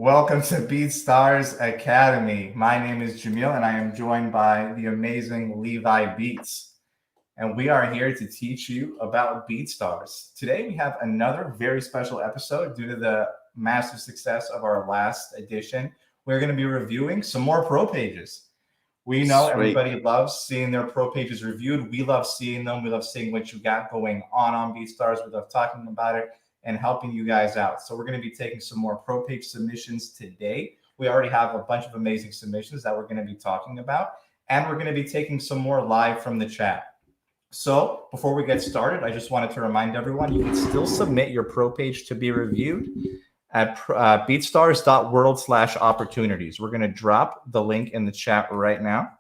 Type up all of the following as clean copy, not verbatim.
Welcome to BeatStars Academy. My name is Jamil, and I am joined by the amazing Levi Beats. And we are here to teach you about BeatStars. Today, we have another very special episode due to the massive success of our last edition. We're going to be reviewing some more pro pages. We know everybody loves seeing their pro pages reviewed. We love seeing them. We love seeing what you got going on BeatStars. We love talking about it and helping you guys out. So we're going to be taking some more pro page submissions today. We already have a bunch of amazing submissions that we're going to be talking about, and we're going to be taking some more live from the chat. So before we get started, I just wanted to remind everyone, you can still submit your pro page to be reviewed at beatstars.world/opportunities. We're going to drop the link in the chat right now.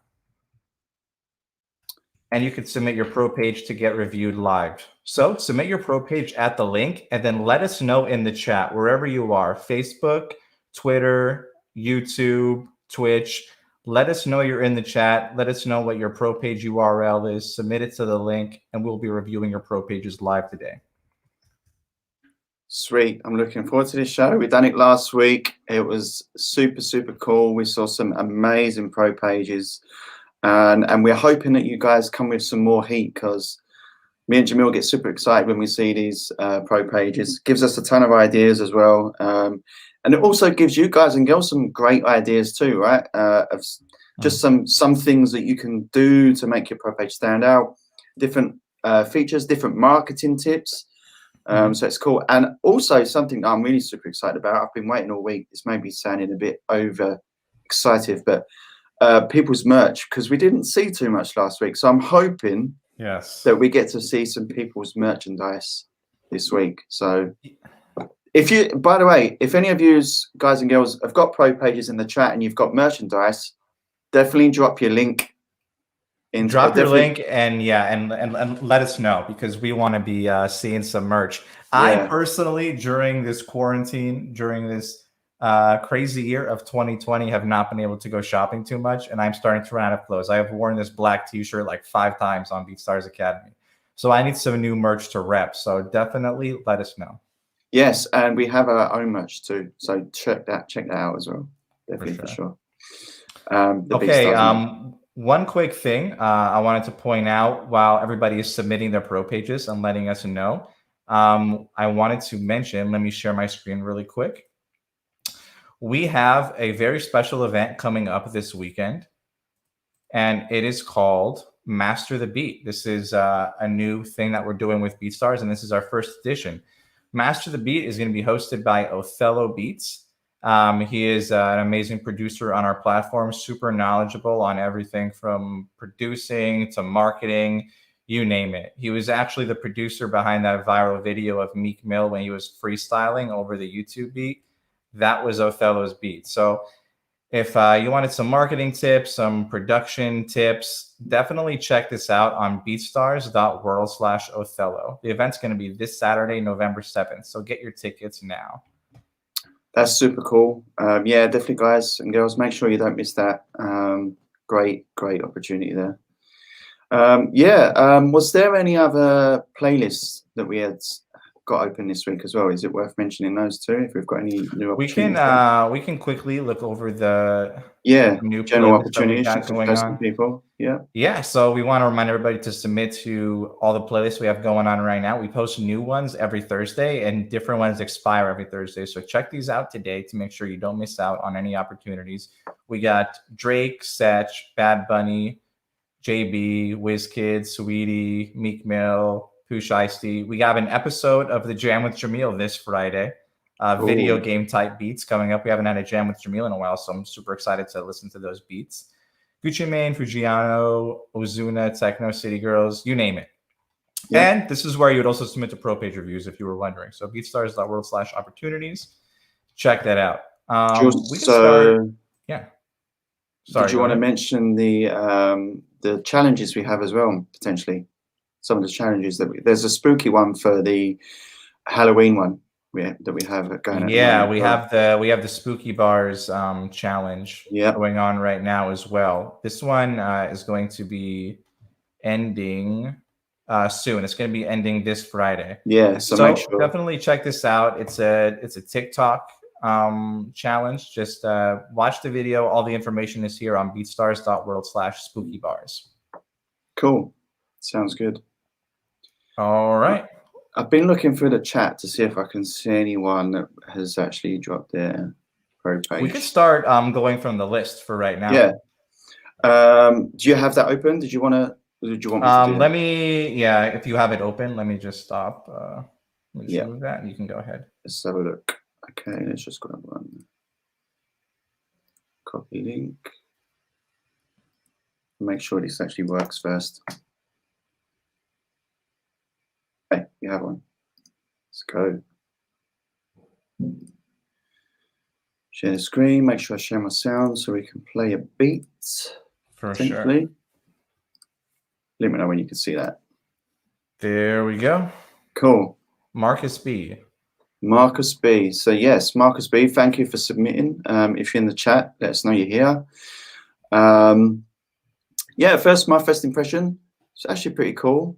And you can submit your pro page to get reviewed live. So submit your pro page at the link and then let us know in the chat, wherever you are, Facebook, Twitter, YouTube, Twitch. Let us know you're in the chat. Let us know what your pro page URL is. Submit it to the link, and we'll be reviewing your pro pages live today. Sweet. I'm looking forward to this show. We done it last week. It was super, super cool. We saw some amazing pro pages. And we're hoping that you guys come with some more heat, because me and Jamil get super excited when we see these pro pages. Gives us a ton of ideas as well. And it also gives you guys and girls some great ideas too, right? Of just some things that you can do to make your pro page stand out. Different features, different marketing tips. So it's cool. And also something I'm really super excited about. I've been waiting all week. This may be sounding a bit over excited, but people's merch, because we didn't see too much last week. So I'm hoping that we get to see some people's merchandise this week. So if you, by the way, if any of you guys and girls have got pro pages in the chat and you've got merchandise, definitely drop your link. Drop your link and let us know, because we want to be seeing some merch. I personally, during this quarantine, during this crazy year of 2020, have not been able to go shopping too much, and I'm starting to run out of clothes. I have worn this black t-shirt like 5 times on BeatStars Academy, so I need some new merch to rep. So definitely let us know. Yes, and we have our own merch too, so check that out as well. Definitely for sure. One quick thing I wanted to point out while everybody is submitting their pro pages and letting us know. I wanted to mention, let me share my screen really quick. We have a very special event coming up this weekend, and it is called Master the Beat. This is a new thing that we're doing with BeatStars, and this is our first edition. Master the Beat is going to be hosted by Othello Beats. He is an amazing producer on our platform, super knowledgeable on everything from producing to marketing, you name it. He was actually the producer behind that viral video of Meek Mill when he was freestyling over the YouTube beat. That was Othello's beat. So if you wanted some marketing tips, some production tips, definitely check this out on beatstars.world/Othello. The event's going to be this Saturday, November 7th. So get your tickets now. That's super cool. Yeah, definitely, guys and girls, make sure you don't miss that. Great opportunity there. Was there any other playlists that we had got open this week as well? Is it worth mentioning those too, if we've got any new opportunities? We can quickly look over the new general opportunities going on. People. So we want to remind everybody to submit to all the playlists we have going on right now. We post new ones every Thursday, and different ones expire every Thursday. So check these out today to make sure you don't miss out on any opportunities. We got Drake, Setch, Bad Bunny, JB, WizKid, Sweetie, Meek Mill, Pooh Shiesty. We have an episode of the Jam with Jamil this Friday. Video game type beats coming up. We haven't had a Jam with Jamil in a while, so I'm super excited to listen to those beats. Gucci Mane, Fujiano, Ozuna, Techno, City Girls, you name it. And this is where you would also submit to pro page reviews if you were wondering. So beatstars.world/opportunities. Check that out. We can start. Sorry. Did you want to mention the challenges we have as well, potentially? Some of the challenges there's a spooky one for the Halloween one that we have going. We have the Spooky Bars challenge going on right now as well. This one is going to be ending soon. It's going to be ending this Friday. So make sure. Definitely check this out. It's a TikTok challenge. Just watch the video. All the information is here on beatstars.world/spookybars. Cool. Sounds good. All right. I've been looking through the chat to see if I can see anyone that has actually dropped their pro page. We could start going from the list for right now. Yeah. Do you have that open? Did you want me to do let me, if you have it open, let me just stop. Let me move that and you can go ahead. Let's have a look. Okay, let's just grab one. Copy link. Make sure this actually works first. Okay, you have one. Let's go. Share the screen. Make sure I share my sound so we can play a beat. For sure. Let me know when you can see that. There we go. Cool. Marcus B. Marcus B. So yes, Marcus B. Thank you for submitting. If you're in the chat, let us know you're here. Yeah, my first impression. It's actually pretty cool.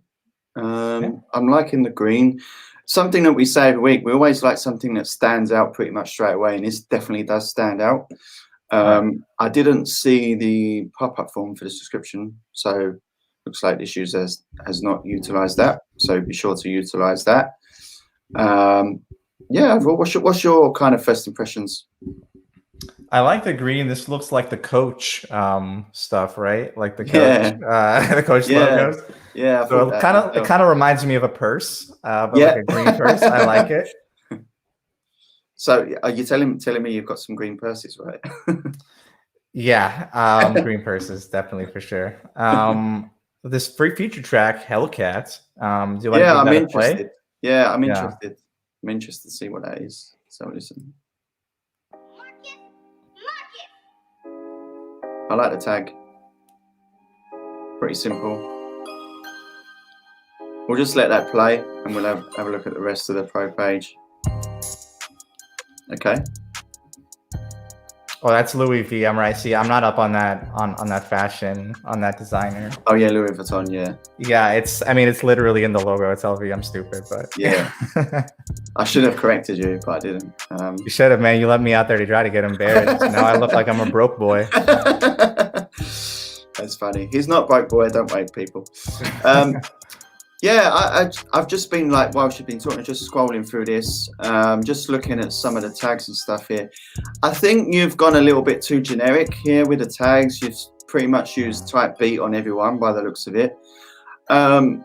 I'm liking the green. Something that we say every week. We always like something that stands out pretty much straight away, and this definitely does stand out. I didn't see the pop-up form for the subscription, so looks like this user has not utilized that. So be sure to utilize that. Yeah, what's your kind of first impressions? I like the green. This looks like the Coach stuff, right? Like the Coach, the Coach logos. Yeah. So it kind of reminds me of a purse, but like a green purse. I like it. So are you telling me you've got some green purses, right? Yeah, green purses definitely for sure. This free feature track, Hellcat. Do you like I'm interested. Play? Yeah, I'm interested. I'm interested to see what that is. So listen. I like the tag. Pretty simple. We'll just let that play and we'll have a look at the rest of the pro page. Okay. Oh, that's Louis V. I'm right. See, I'm not up on that on that fashion, on that designer. Oh yeah, Louis Vuitton. Yeah. Yeah, it's literally in the logo. It's LV. I'm stupid, but yeah. I should have corrected you, but I didn't. You should have, man. You let me out there to try to get embarrassed. Now I look like I'm a broke boy. That's funny. He's not broke boy. Don't wait, people. Yeah, I've just been like, while she's been talking, just scrolling through this, just looking at some of the tags and stuff here. I think you've gone a little bit too generic here with the tags. You've pretty much used type beat on everyone by the looks of it. I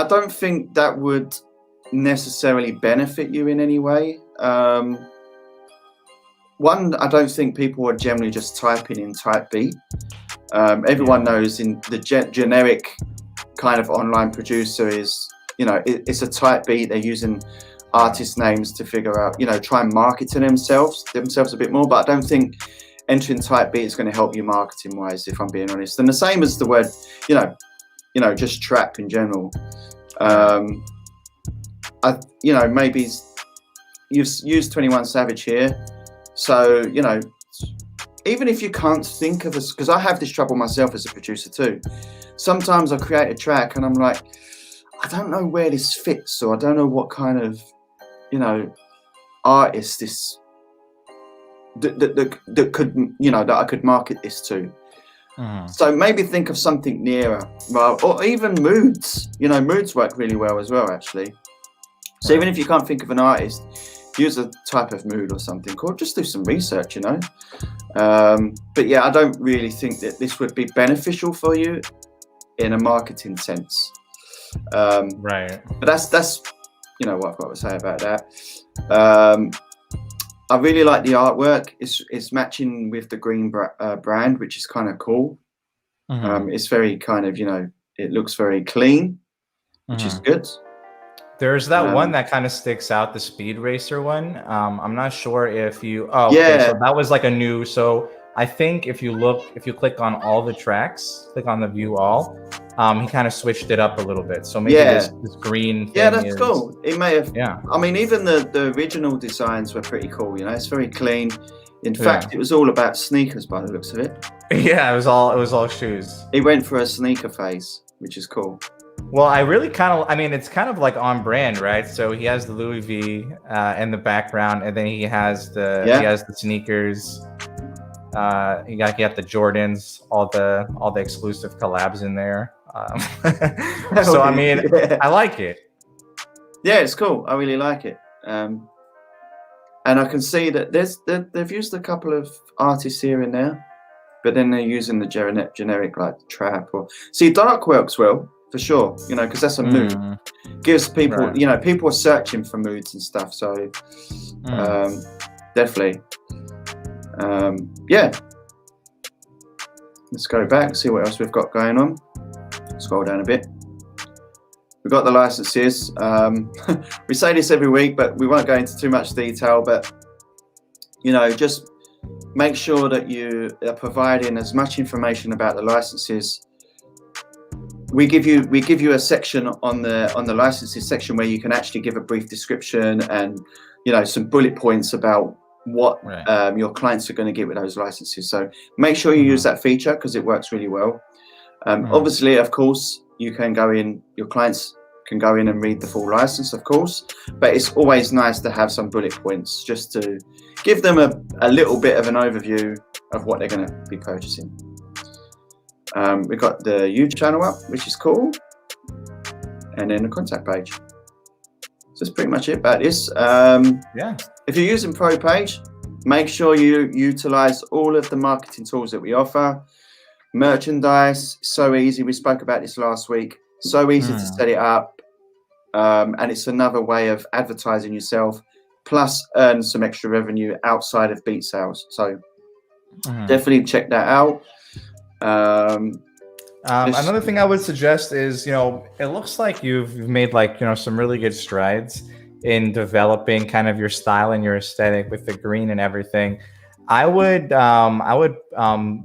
don't think that would necessarily benefit you in any way. One, I don't think people are generally just typing in type beat. Everyone knows in the generic kind of online producer is, it's a type beat. They're using artist names to figure out, try and market to themselves a bit more. But I don't think entering type beat is going to help you marketing wise, if I'm being honest. And the same as the word, just trap in general. Maybe you've used 21 Savage here. So, even if you can't think of us, because I have this trouble myself as a producer too. Sometimes I create a track and I'm like, I don't know where this fits, or I don't know what kind of, artist this that could, that I could market this to. So maybe think of something nearer, well, or even moods. Moods work really well as well, actually. So even if you can't think of an artist, use a type of mood or something, or just do some research, But yeah, I don't really think that this would be beneficial for you in a marketing sense. Right. But that's what I've got to say about that. I really like the artwork. It's matching with the green brand, which is kind of cool. It's very kind of, it looks very clean, which is good. There's that one that kind of sticks out, the Speed Racer one. I'm not sure if you. Oh, yeah. Okay, so that was like a new. So I think if you click on all the tracks, click on the view all, he kind of switched it up a little bit. So maybe this green thing. Yeah, that's cool. It may have. Yeah. I mean, even the original designs were pretty cool. It's very clean. In fact, it was all about sneakers by the looks of it. Yeah, it was all shoes. He went for a sneaker phase, which is cool. Well, I really kind of, I mean, it's kind of like on brand, right? So he has the Louis V in the background, and then he has Yeah. the sneakers. You got the Jordans, all the exclusive collabs in there. So I mean, Yeah. I like it. Yeah, it's cool. I really like it. And I can see that they've used a couple of artists here and there, but then they're using the generic like trap or see dark works well for sure. You know, because that's a mood. Gives people, Right. you know, people are searching for moods and stuff. So definitely, yeah. Let's go back, see what else we've got going on. Scroll down a bit. We've got the licenses. We say this every week, but we won't go into too much detail. But you know, just make sure that you are providing as much information about the licenses. We give you a section on the licenses section where you can actually give a brief description and, you know, some bullet points about what your clients are going to get with those licenses. So make sure you use that feature because it works really well. Obviously, of course, you can go in, your clients can go in and read the full license, of course, but it's always nice to have some bullet points just to give them a little bit of an overview of what they're going to be purchasing. We've got the YouTube channel up, which is cool, and then the contact page. So that's pretty much it about this. Yeah. If you're using ProPage, make sure you utilize all of the marketing tools that we offer. Merchandise, so easy. We spoke about this last week. So easy to set it up, and it's another way of advertising yourself, plus earn some extra revenue outside of beat sales. So definitely check that out. Another thing I would suggest is, you know, it looks like you've made like, you know, some really good strides in developing kind of your style and your aesthetic with the green and everything. I would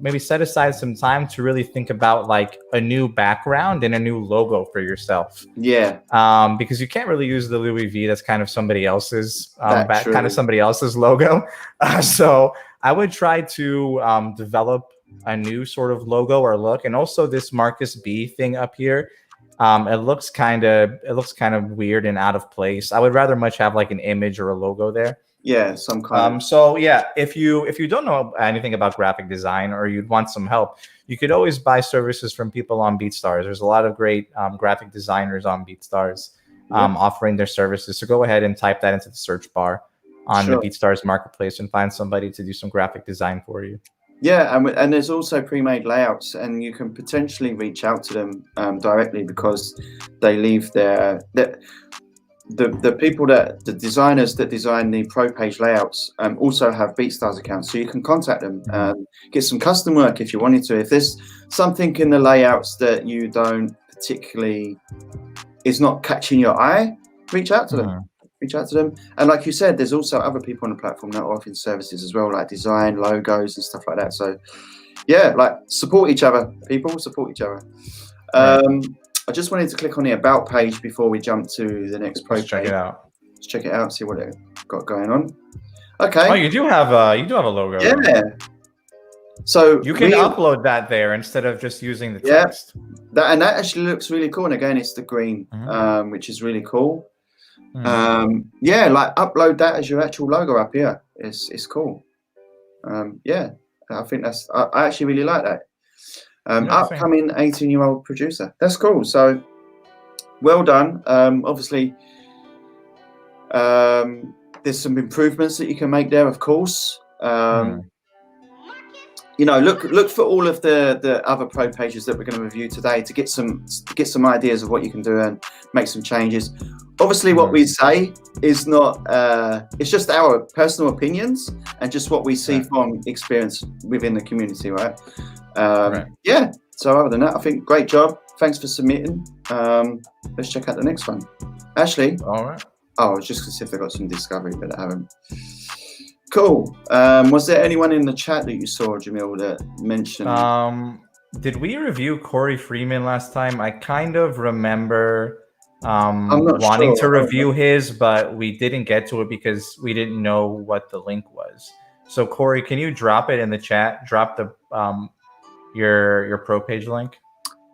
maybe set aside some time to really think about like a new background and a new logo for yourself. Yeah. Because you can't really use the Louis V. That's kind of somebody else's Kind of somebody else's logo. So I would try to develop a new sort of logo or look, and also this Marcus B thing up here. It looks kind of weird and out of place. I would rather much have like an image or a logo there. Yeah, some kind of. So yeah, if you don't know anything about graphic design or you'd want some help, you could always buy services from people on BeatStars. There's a lot of great graphic designers on BeatStars offering their services. So go ahead and type that into the search bar on the BeatStars marketplace and find somebody to do some graphic design for you. Yeah, and there's also pre-made layouts, and you can potentially reach out to them directly because they leave the people the designers that design the ProPage layouts also have BeatStars accounts, so you can contact them, get some custom work if you wanted to. If there's something in the layouts that you don't particularly is not catching your eye, reach out to them. Reach out to them. And like you said, there's also other people on the platform that are offering services as well, like design, logos and stuff like that. So yeah, like support each other, people, support each other. I just wanted to click on the about page before we jump to the next page. Check it out. Let's check it out, see what it got going on. Okay. Oh, you do have a logo. Yeah. So you can upload that there instead of just using the text. That actually looks really cool. And again, it's the green, which is really cool. Yeah, like upload that as your actual logo up here. It's cool. Yeah, I think I actually really like that. Upcoming 18-year-old producer. That's cool. So well done. Obviously, there's some improvements that you can make there, of course. You know, look for all of the other pro pages that we're going to review today to get some ideas of what you can do and make some changes. Obviously, what we say is not it's just our personal opinions and just what we see from experience within the community, right? Yeah. So other than that, I think great job. Thanks for submitting. Let's check out the next one. Ashley. All right. Oh, I was just going to see if they got some discovery, but I haven't. Cool. Was there anyone in the chat that you saw, Jamil, that mentioned? Did we review Corey Freeman last time? I kind of remember wanting to review his, but we didn't get to it because we didn't know what the link was. So Corey, can you drop it in the chat? Drop the your pro page link.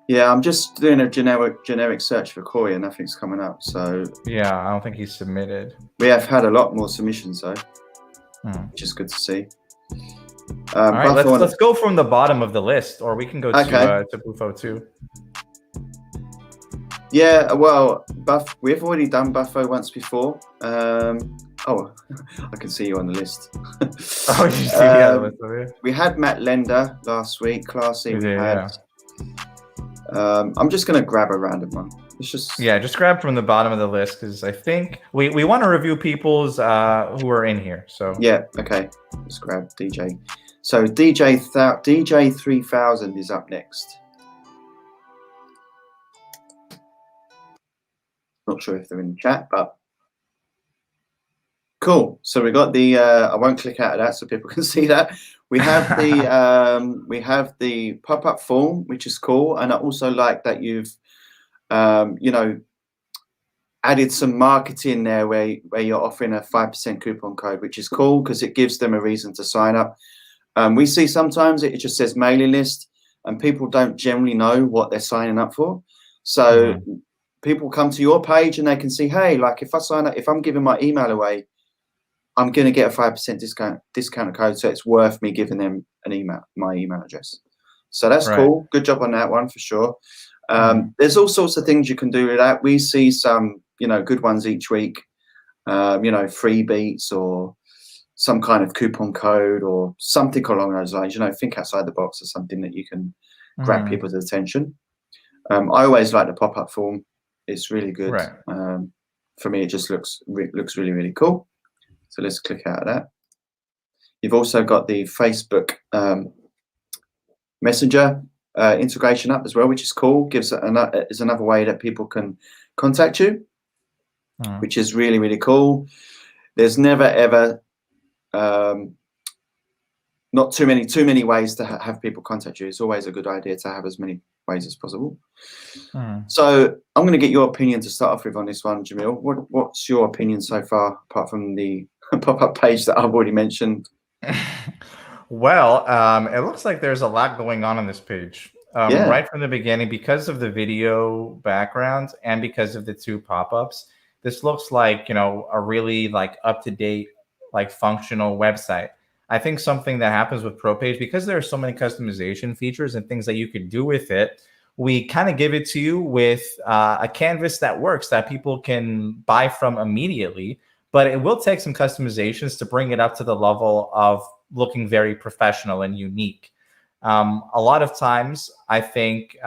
Yeah, I'm just doing a generic search for Corey and nothing's coming up. So Yeah, I don't think he's submitted. we have had a lot more submissions though, Hmm. which is good to see. All right, Bufo let's go from the bottom of the list, or we can go to Bufo too. Yeah, well, we've already done Bufo once before. Oh, I can see you on the list. Oh, you see, yeah, the list over here. We had Matt Lender last week. Classy. We did, had. yeah. I'm just gonna grab a random one. It's just just grab from the bottom of the list because I think we want to review people's who are in here. So yeah, okay. Let's grab DJ. So DJ 3000 is up next. Not sure if they're in the chat, but cool. So we got the. I won't click out of that so people can see that. We have the pop-up form, which is cool, and I also like that you've added some marketing there where you're offering a 5% coupon code, which is cool because it gives them a reason to sign up. We see sometimes it just says mailing list, and people don't generally know what they're signing up for. So people come to your page and they can see, hey, like if I sign up, if I'm giving my email away, I'm going to get a 5% discount code. So it's worth me giving them my email address. So that's cool. Good job on that one for sure. There's all sorts of things you can do with that. We see some, good ones each week, freebies or some kind of coupon code or something along those lines, think outside the box or something that you can grab people's attention. I always like the pop-up form. It's really good. For me, it just looks really, really cool. So let's click out of that. You've also got the Facebook Messenger integration up as well, which is cool. Is another way that people can contact you, which is really, really cool. There's never ever not too many ways to have people contact you. It's always a good idea to have as many ways as possible. So I'm going to get your opinion to start off with on this one, Jamil. What's your opinion so far, apart from the pop-up page that I've already mentioned? Well, it looks like there's a lot going on this page. Right from the beginning, because of the video background and because of the two pop-ups, this looks like, a really up-to-date, functional website. I think something that happens with ProPage, because there are so many customization features and things that you could do with it, we kind of give it to you with a canvas that works, that people can buy from immediately. But it will take some customizations to bring it up to the level of looking very professional and unique. A lot of times, I think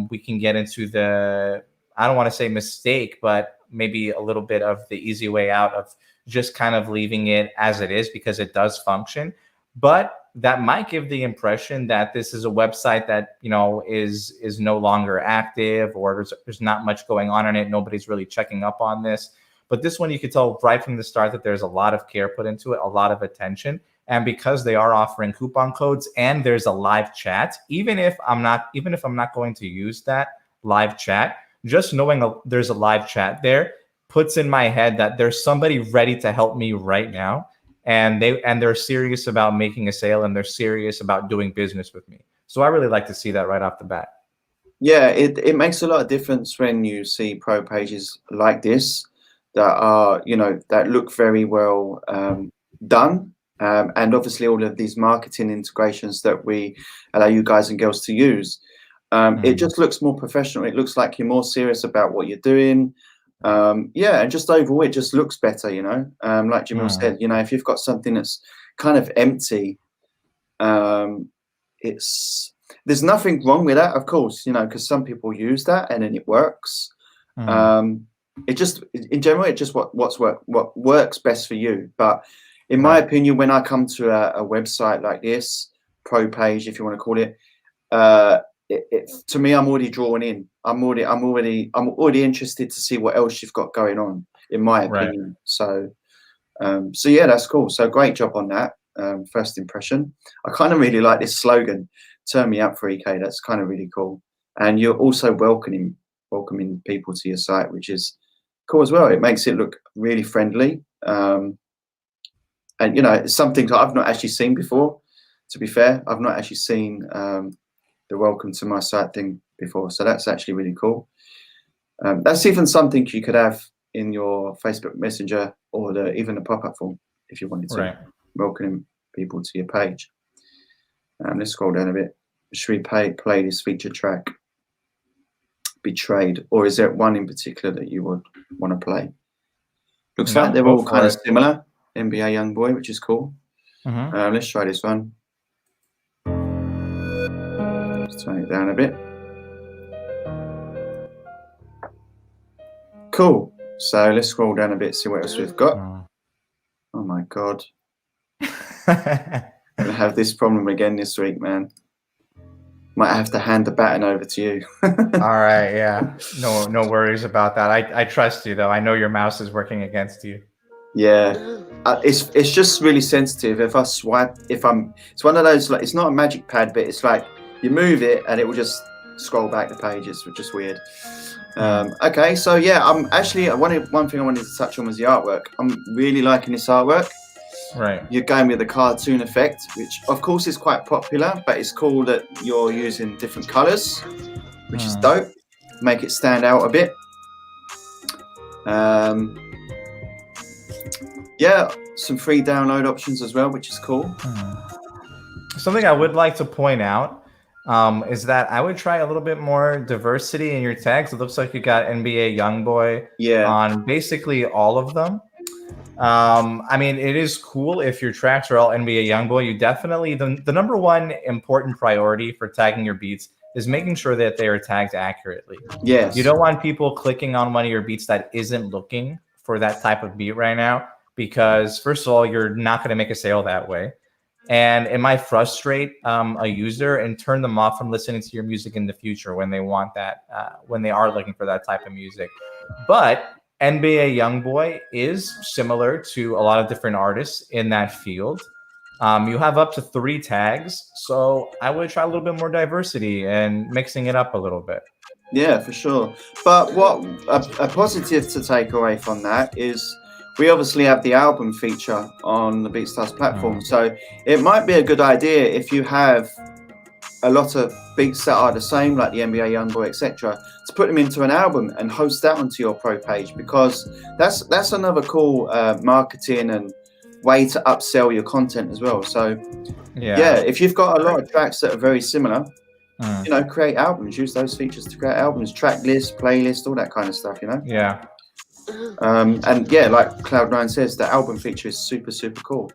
we can get into I don't want to say mistake, but maybe a little bit of the easy way out of just kind of leaving it as it is because it does function. But that might give the impression that this is a website that, is no longer active, or there's not much going on in it. Nobody's really checking up on this. But this one, you could tell right from the start that there's a lot of care put into it, a lot of attention. And because they are offering coupon codes and there's a live chat, even if I'm not going to use that live chat, just knowing there's a live chat there puts in my head that there's somebody ready to help me right now. And they're serious about making a sale, and they're serious about doing business with me. So I really like to see that right off the bat. Yeah, it makes a lot of difference when you see pro pages like this that are, that look very well done. And obviously all of these marketing integrations that we allow you guys and girls to use. It just looks more professional. It looks like you're more serious about what you're doing. And just overall, it just looks better, like Jamil said, if you've got something that's kind of empty, there's nothing wrong with that, of course, because some people use that and then it works. It just, in general, it just what works best for you. But in my opinion, when I come to a website like this, pro page, if you want to call it, to me, I'm already drawn in. I'm already interested to see what else you've got going on, in my opinion. So yeah, that's cool. So great job on that. First impression. I kind of really like this slogan, "Turn me up for EK." That's kind of really cool. And you're also welcoming people to your site, which is cool as well. It makes it look really friendly. And it's something that I've not actually seen before. To be fair, I've not actually seen the welcome to my site thing before. So that's actually really cool. That's even something you could have in your Facebook Messenger or even the pop-up form if you wanted to, welcoming people to your page. Let's scroll down a bit. Should we play this featured track, Betrayed, or is there one in particular that you would want to play? Looks like they're all kind of similar. NBA Youngboy, which is cool. Let's try this one. Let's turn it down a bit. Cool. So let's scroll down a bit, see what else we've got. Oh my God. I'm gonna have this problem again this week, man. Might have to hand the baton over to you. All right, yeah. No worries about that. I trust you though. I know your mouse is working against you. Yeah. It's just really sensitive. If I swipe, it's one of those, like, it's not a magic pad, but it's like you move it and it will just scroll back the pages, which is weird. Okay, so yeah, one thing I wanted to touch on was the artwork. I'm really liking this artwork. Right. You're going with the cartoon effect, which of course is quite popular, but it's cool that you're using different colors, which is dope. Make it stand out a bit. Yeah, some free download options as well, which is cool. Something I would like to point out is that I would try a little bit more diversity in your tags. It looks like you got NBA Youngboy on basically all of them. I mean, it is cool if your tracks are all NBA Youngboy. You definitely, the number one important priority for tagging your beats is making sure that they are tagged accurately. Yes. You don't want people clicking on one of your beats that isn't looking for that type of beat right now, because first of all, you're not going to make a sale that way. And it might frustrate a user and turn them off from listening to your music in the future when they want that, when they are looking for that type of music. But NBA Youngboy is similar to a lot of different artists in that field. You have up to 3 tags, so I would try a little bit more diversity and mixing it up a little bit. Yeah, for sure. But what a positive to take away from that is we obviously have the album feature on the BeatStars platform. So it might be a good idea if you have a lot of beats that are the same, like the NBA Youngboy, etc., to put them into an album and host that onto your pro page, because that's another cool marketing and way to upsell your content as well. So yeah, if you've got a lot of tracks that are very similar, you know, create albums, use those features to create albums, track list, playlist, all that kind of stuff, you know. And yeah, like Cloud9 says, the album feature is super cool.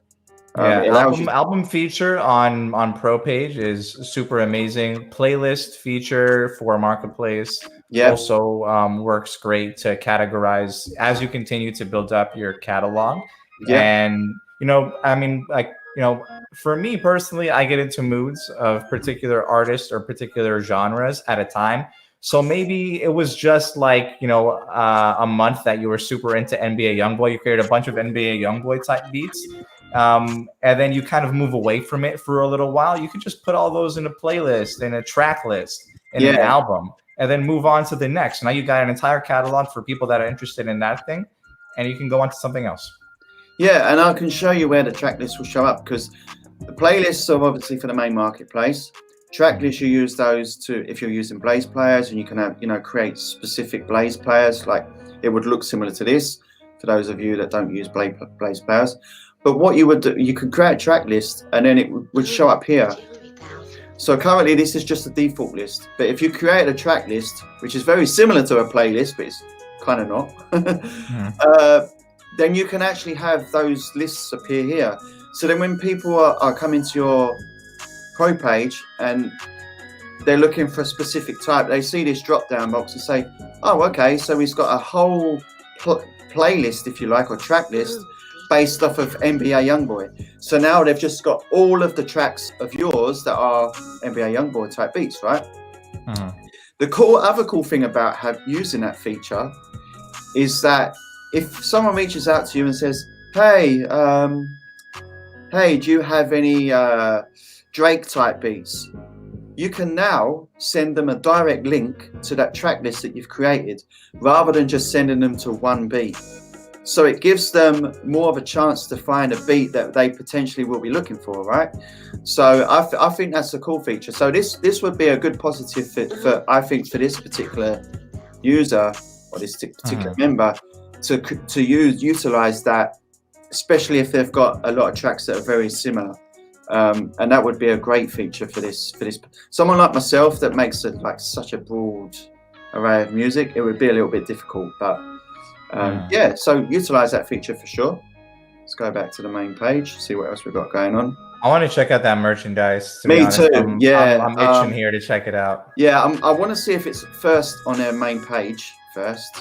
Album feature on Pro Page is super amazing. Playlist feature for Marketplace also works great to categorize as you continue to build up your catalog. And you know, I mean, like, you know, for me personally, I get into moods of particular artists or particular genres at a time. So maybe it was just like, you know, a month that you were super into NBA Youngboy. You created a bunch of NBA Youngboy type beats. And then you kind of move away from it for a little while. You could just put all those in a playlist, in a track list, in an album, and then move on to the next. Now you got an entire catalog for people that are interested in that thing, and you can go on to something else. Yeah, and I can show you where the track list will show up, because the playlists are obviously for the main marketplace. Track lists, you use those to, if you're using Blaze players, and you can have, you know, create specific Blaze players. Like it would look similar to this for those of you that don't use Blaze players. But what you would do, you could create a track list and then it would show up here. So currently this is just a default list. But if you create a track list, which is very similar to a playlist, but it's kind of not, then you can actually have those lists appear here. So then when people are coming to your pro page and they're looking for a specific type, they see this drop down box and say, oh, okay, so he's got a whole playlist, if you like, or track list based off of NBA Youngboy. So now they've just got all of the tracks of yours that are NBA Youngboy type beats, right? The other cool thing about using that feature is that if someone reaches out to you and says, hey, do you have any Drake type beats? You can now send them a direct link to that track list that you've created, rather than just sending them to one beat. So it gives them more of a chance to find a beat that they potentially will be looking for, right? So I think that's a cool feature. So this would be a good positive fit for, I think, for this particular user or this particular member to utilize that, especially if they've got a lot of tracks that are very similar. And that would be a great feature for this someone like myself that makes like such a broad array of music. It would be a little bit difficult, but yeah, so utilize that feature for sure. Let's go back to the main page, see what else we've got going on. I want to check out that merchandise. To Me be honest. too. Yeah, I'm itching here to check it out. Yeah, I want to see if it's first on their main page first.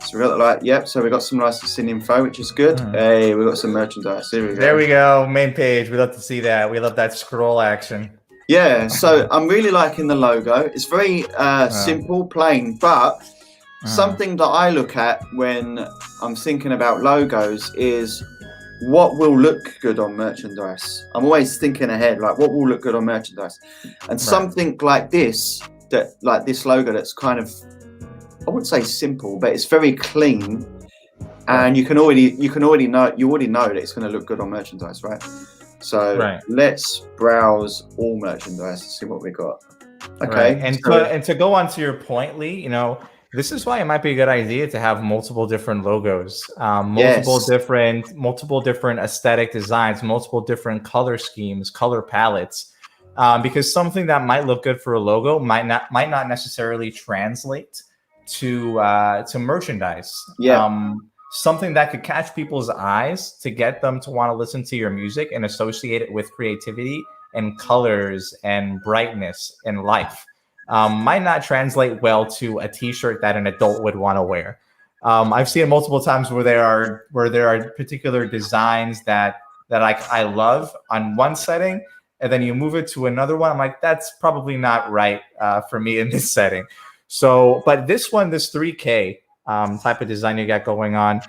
So we got like, yep. So we got some licensing info, which is good. Hey, we got some merchandise. Here we go. There we go. Main page. We love to see that. We love that scroll action. Yeah. So I'm really liking the logo. It's very simple, plain, but something that I look at when I'm thinking about logos is what will look good on merchandise. I'm always thinking ahead, like what will look good on merchandise, and something like this, like this logo, that's kind of, I wouldn't say simple, but it's very clean, and you already know that it's going to look good on merchandise, right? So let's browse all merchandise and see what we got. Okay, and to go on to your point, Lee, you know, this is why it might be a good idea to have multiple different logos, multiple different aesthetic designs, multiple different color schemes, color palettes, because something that might look good for a logo might not necessarily translate to merchandise. Something that could catch people's eyes to get them to want to listen to your music and associate it with creativity and colors and brightness and life. Might not translate well to a T-shirt that an adult would want to wear. I've seen it multiple times where there are particular designs that I love on one setting, and then you move it to another one. I'm like, that's probably not right for me in this setting. So, but this one, this 3K type of design you got going on,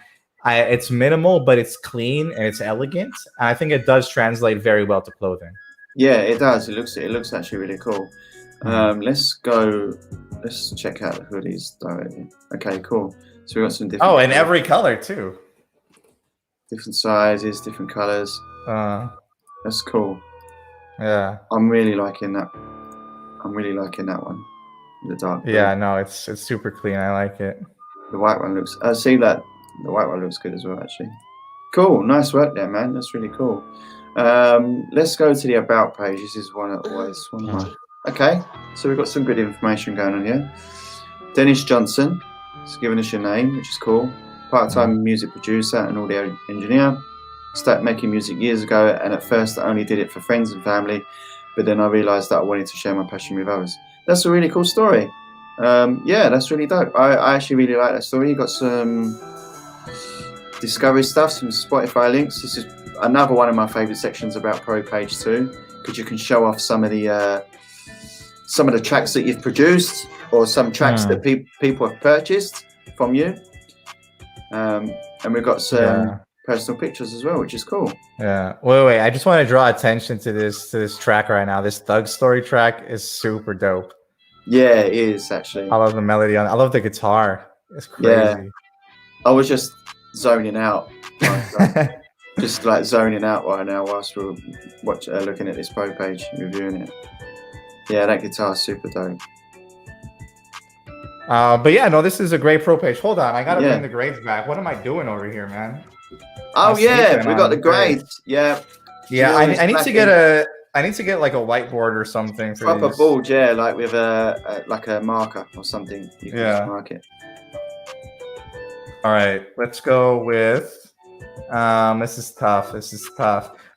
it's minimal, but it's clean and it's elegant. And I think it does translate very well to clothing. Yeah, it does. It looks actually really cool. Let's check out the hoodies directly. Okay, cool. So we got some different. Oh, in every color too. Different sizes, different colors. That's cool. Yeah, I'm really liking that. I'm really liking that one. The dark blue. Yeah, no, it's super clean. I like it. The white one looks. I see that the white one looks good as well, actually. Cool, nice work there, man. That's really cool. Let's go to the about page. This is one of my. Okay, so we've got some good information going on here. Dennis Johnson has given us your name, which is cool. Part-time music producer and audio engineer. Started making music years ago, and at first I only did it for friends and family, but then I realised that I wanted to share my passion with others. That's a really cool story. Yeah, that's really dope. I actually really like that story. You got some discovery stuff, some Spotify links. This is another one of my favourite sections about Pro Page 2, because you can show off some of the tracks that you've produced, or some tracks that people have purchased from you. And we've got some personal pictures as well, which is cool. Yeah. Wait. I just want to draw attention to this track right now. This Thug Story track is super dope. Yeah, it is actually. I love the melody on it. I love the guitar. It's crazy. Yeah. I was just zoning out. Just like zoning out right now whilst we're looking at this Pro Page, reviewing it. Yeah, that guitar's super dope. But yeah, no, this is a great Pro Page. Hold on, I gotta bring the grades back. What am I doing over here, man? Oh yeah, we got the grades. Yeah. Yeah, I need to get like a whiteboard or something for proper these. board, yeah, like with a marker or something. You can just mark it. All right, let's go with. This is tough.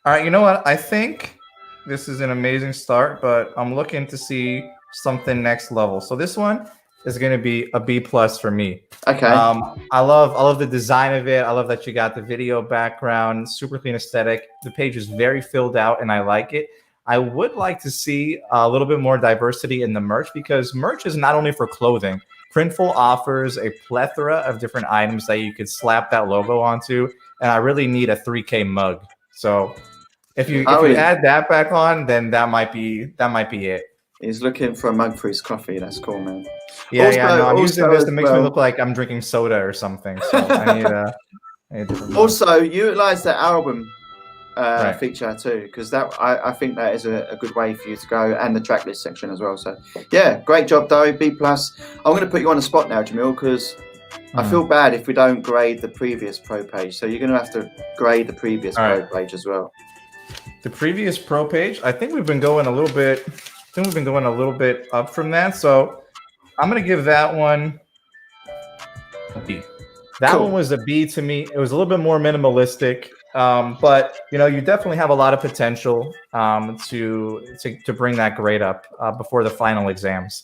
All right, you know what? I think this is an amazing start, but I'm looking to see something next level. So this one is going to be a B+ for me. Okay. I love the design of it. I love that you got the video background, super clean aesthetic. The page is very filled out, and I like it. I would like to see a little bit more diversity in the merch, because merch is not only for clothing. Printful offers a plethora of different items that you could slap that logo onto, and I really need a 3K mug. So if you add that back on, then that might be it. He's looking for a mug for his coffee. That's cool, man. Yeah, yeah. No, I'm using Also this as to makes me well. look like I'm drinking soda or something. So I need a different one. Also, utilize that album Right. feature too, because that I think that is a good way for you to go, and the track list section as well. So yeah, great job though, B+. I'm going to put you on the spot now, Jamil, because I feel bad if we don't grade the previous pro page. So you're going to have to grade the previous pro page as well. The previous pro page, I think we've been going a little bit. I think we've been going a little bit up from that. So I'm gonna give that one a B. That one was a B to me. It was a little bit more minimalistic, but you know, you definitely have a lot of potential to bring that grade up before the final exams.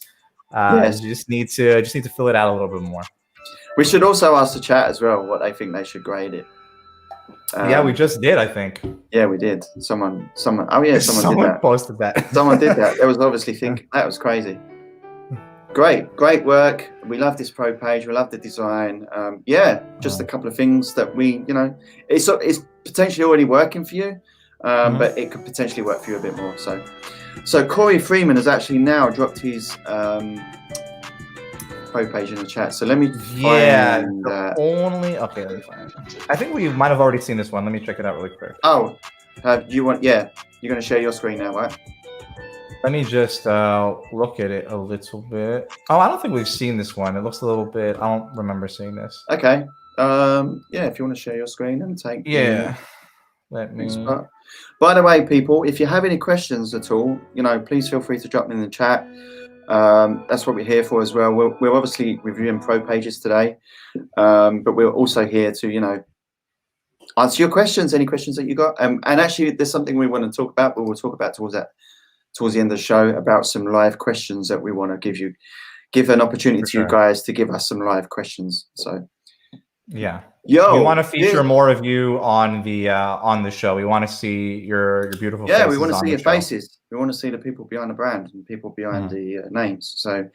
Yes. You just need to fill it out a little bit more. We should also ask the chat as well what they think they should grade it. Yeah, we just did, I think. Yeah, we did. Someone. Oh yeah, someone did that. Posted that. Someone did that. There was obviously thinking that was crazy. Great work. We love this pro page. We love the design. Yeah, just a couple of things that we, you know, it's potentially already working for you, but it could potentially work for you a bit more. So Corey Freeman has actually now dropped his pro page in the chat. So let me find okay, let me find it. I think we might have already seen this one. Let me check it out really quick. Oh, you want? Yeah, you're going to share your screen now, right? Let me just look at it a little bit. Oh, I don't think we've seen this one. It looks a little bit. I don't remember seeing this. Okay. Yeah, if you want to share your screen and take. Yeah. Let me. By the way, people, if you have any questions at all, you know, please feel free to drop them in the chat. That's what we're here for as well. We're obviously reviewing pro pages today, but we're also here to, you know, answer your questions, any questions that you got. And actually, there's something we want to talk about, but we'll talk about towards the end of the show about some live questions that we want to give an opportunity to you guys to give us some live questions. So yeah, we want to feature more of you on the show. We want to see your beautiful faces. Yeah, we want to see your faces. We want to see the people behind the brand and people behind the names. So,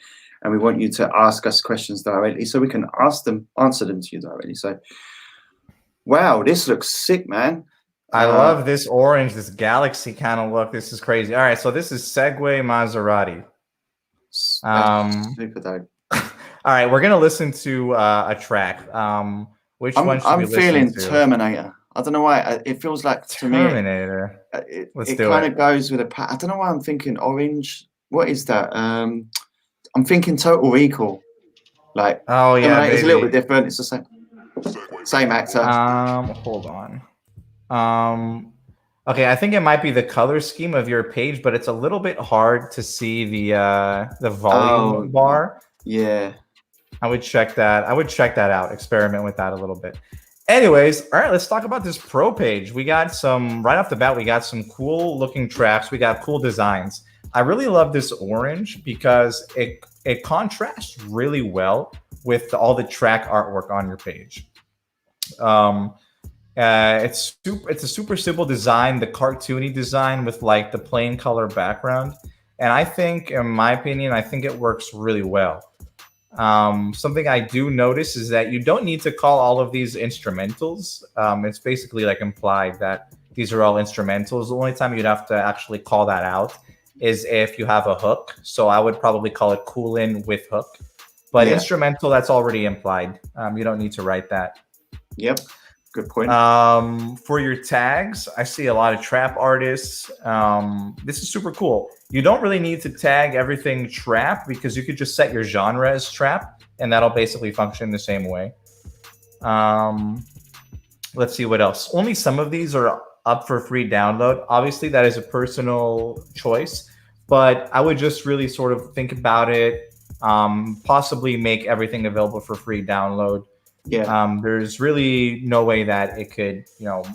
and we want you to ask us questions directly so we can answer them to you directly. So wow, this looks sick, man. I love this orange, this galaxy kind of look. This is crazy. All right, so this is Segway Maserati. Super dope. All right, we're gonna listen to a track. Which one should we listen to? I'm feeling Terminator. I don't know why. It feels like Terminator. It kind of goes with I don't know why I'm thinking orange. What is that? I'm thinking Total Recall. Like, oh yeah, it's a little bit different. It's the same actor. Hold on. Okay, I think it might be the color scheme of your page, but it's a little bit hard to see the volume bar. Yeah. I would check that out. Experiment with that a little bit. Anyways, all right, let's talk about this pro page. We got right off the bat, we got some cool looking tracks. We got cool designs. I really love this orange because it contrasts really well with all the track artwork on your page. It's a super simple design, the cartoony design with like the plain color background. And I think, in my opinion, I think it works really well. Something I do notice is that you don't need to call all of these instrumentals. It's basically like implied that these are all instrumentals. The only time you'd have to actually call that out is if you have a hook. So I would probably call it cool in with hook. But instrumental, that's already implied. You don't need to write that. Yep. Good point. For your tags, I see a lot of trap artists. This is super cool. You don't really need to tag everything trap because you could just set your genre as trap and that'll basically function the same way. Let's see what else. Only some of these are up for free download. Obviously, that is a personal choice, but I would just really sort of think about it. Possibly make everything available for free download. Yeah. There's really no way that it could,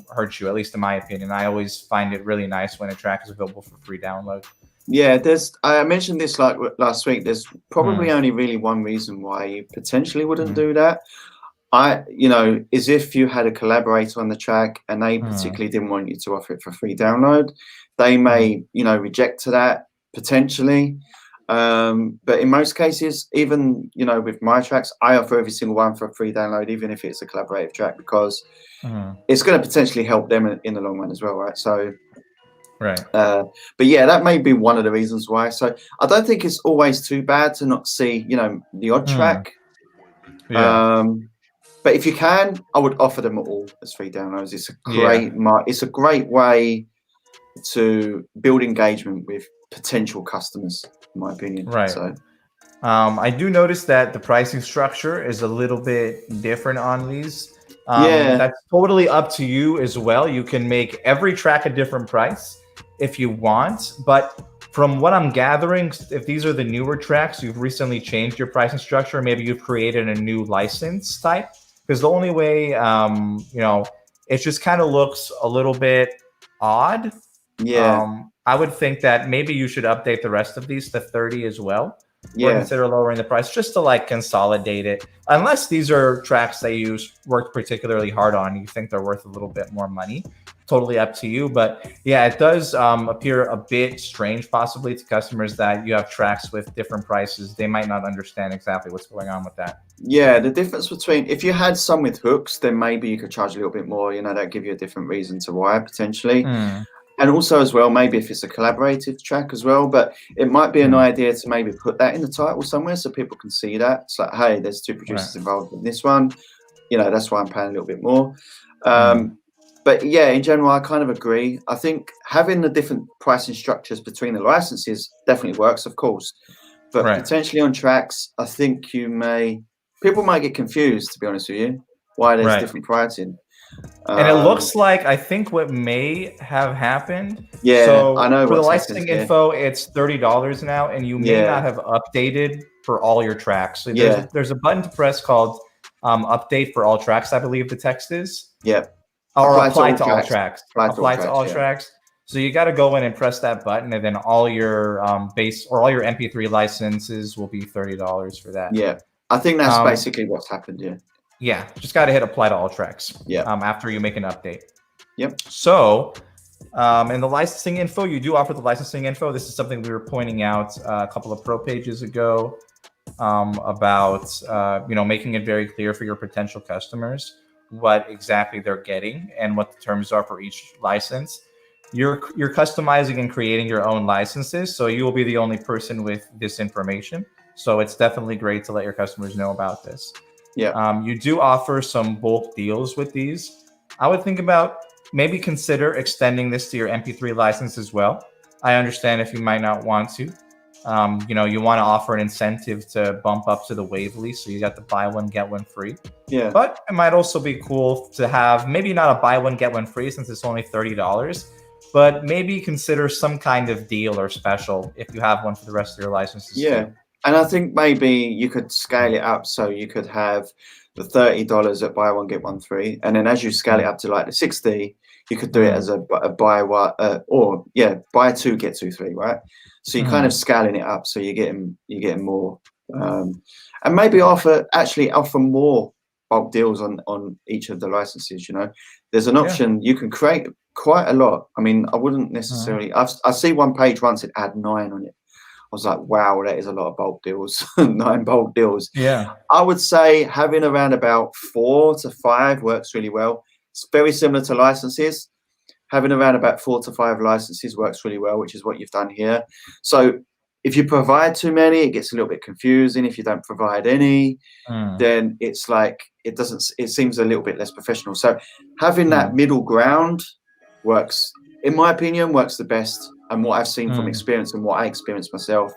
hurt you, at least in my opinion. I always find it really nice when a track is available for free download. Yeah, I mentioned this like last week. There's probably only really one reason why you potentially wouldn't do that. Is if you had a collaborator on the track and they particularly didn't want you to offer it for free download, they may, reject to that potentially. But in most cases, even, with my tracks, I offer every single one for a free download, even if it's a collaborative track, because it's going to potentially help them in the long run as well, right? So Right. But yeah, that may be one of the reasons why. So I don't think it's always too bad to not see, the odd Hmm. track. Yeah. But if you can, I would offer them all as free downloads. Yeah. It's a great way to build engagement with potential customers, in my opinion. Right. So I do notice that the pricing structure is a little bit different on these. yeah, That's totally up to you as well. You can make every track a different price if you want. But from what I'm gathering, if these are the newer tracks, you've recently changed your pricing structure. Maybe you've created a new license type. Because the only way, it just kind of looks a little bit odd. yeah, I would think that maybe you should update the rest of these to 30 as well, or yeah, consider lowering the price just to like consolidate it. Unless these are tracks that you worked particularly hard on, you think they're worth a little bit more money. Totally up to you. But yeah, it does appear a bit strange, possibly to customers, that you have tracks with different prices. They might not understand exactly what's going on with that. yeah. The difference between if you had some with hooks, then maybe you could charge a little bit more. That give you a different reason to why potentially. Hmm. And also as well, maybe if it's a collaborative track as well, but it might be an Hmm. idea to maybe put that in the title somewhere so people can see that. It's like, hey, there's two Right. producers involved in this one. That's why I'm paying a little bit more. Hmm. But yeah, in general, I kind of agree. I think having the different pricing structures between the licenses definitely works, of course. But Right. potentially on tracks, I think people might get confused, to be honest with you, why there's Right. different pricing. And it Um, looks like, I think what may have happened. yeah, I So know for the what's happened licensing here. info, it's $30 now, and you may not Yeah, have updated for all your tracks. So yeah, there's a button to press called update for all tracks, I believe the text is, yeah. or Apply to apply all to all tracks. tracks. Apply to all Apply to tracks, all yeah. tracks. So you got to go in and press that button, and then all your base or all your MP3 licenses will be $30 for that. Yeah. I think that's Um, basically what's happened, yeah. yeah, just got to hit apply to all tracks Yeah. after you make an update. Yep. So, in the licensing info, you do offer the licensing info. This is something we were pointing out a couple of pro pages ago about making it very clear for your potential customers what exactly they're getting and what the terms are for each license. You're customizing and creating your own licenses, so you will be the only person with this information. So it's definitely great to let your customers know about this. Yeah. You do offer some bulk deals with these. I would think about maybe consider extending this to your MP3 license as well. I understand if you might not want to. You want to offer an incentive to bump up to the Wavely, so you got the buy one get one free. Yeah. But it might also be cool to have maybe not a buy one get one free since it's only $30, but maybe consider some kind of deal or special if you have one for the rest of your licenses Yeah. too. And I think maybe you could scale it up so you could have the $30 at buy one get one free, and then as you scale it up to like the 60, you could do it as a buy one buy two get two free, right? So you're kind of scaling it up so you're getting more, and maybe offer more bulk deals on each of the licenses. There's an option you can create quite a lot. I mean, I wouldn't necessarily. I see one page once it had 9 on it. I was like, wow, that is a lot of bulk deals. 9 bulk deals. Yeah. I would say having around about 4 to 5 works really well. It's very similar to licenses. Having around about 4 to 5 licenses works really well, which is what you've done here. So if you provide too many, it gets a little bit confusing. If you don't provide any, then it's like it seems a little bit less professional. So having that middle ground works, in my opinion, works the best. And what I've seen from experience and what I experienced myself,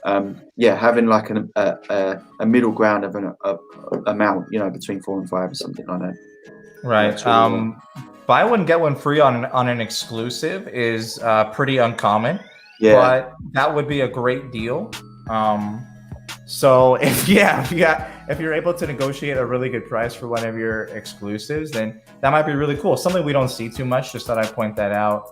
having like a middle ground of an amount, between 4 and 5 or something like that. Right. Really well. Buy one get one free on an exclusive is pretty uncommon, Yeah. but that would be a great deal. So if you're able to negotiate a really good price for one of your exclusives, then that might be really cool. Something we don't see too much. Just thought I'd point that out.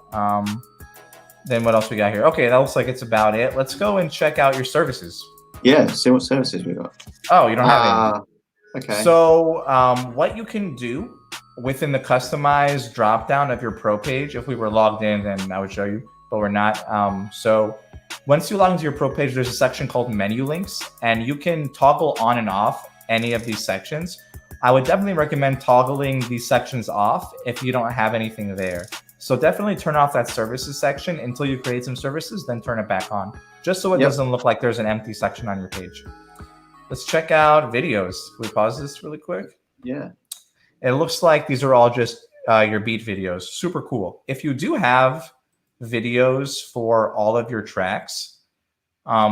Then what else we got here? Okay, that looks like it's about it. Let's go and check out your services. Yeah, see what services we got. Oh, you don't have any. Okay. So what you can do within the customized dropdown of your pro page, if we were logged in, then I would show you, but we're not. So once you log into your pro page, there's a section called menu links, and you can toggle on and off any of these sections. I would definitely recommend toggling these sections off if you don't have anything there. So definitely turn off that services section until you create some services, then turn it back on, just so it Yep. doesn't look like there's an empty section on your page. Let's check out videos. Can we pause this really quick? Yeah. It looks like these are all just your beat videos. Super cool. If you do have videos for all of your tracks,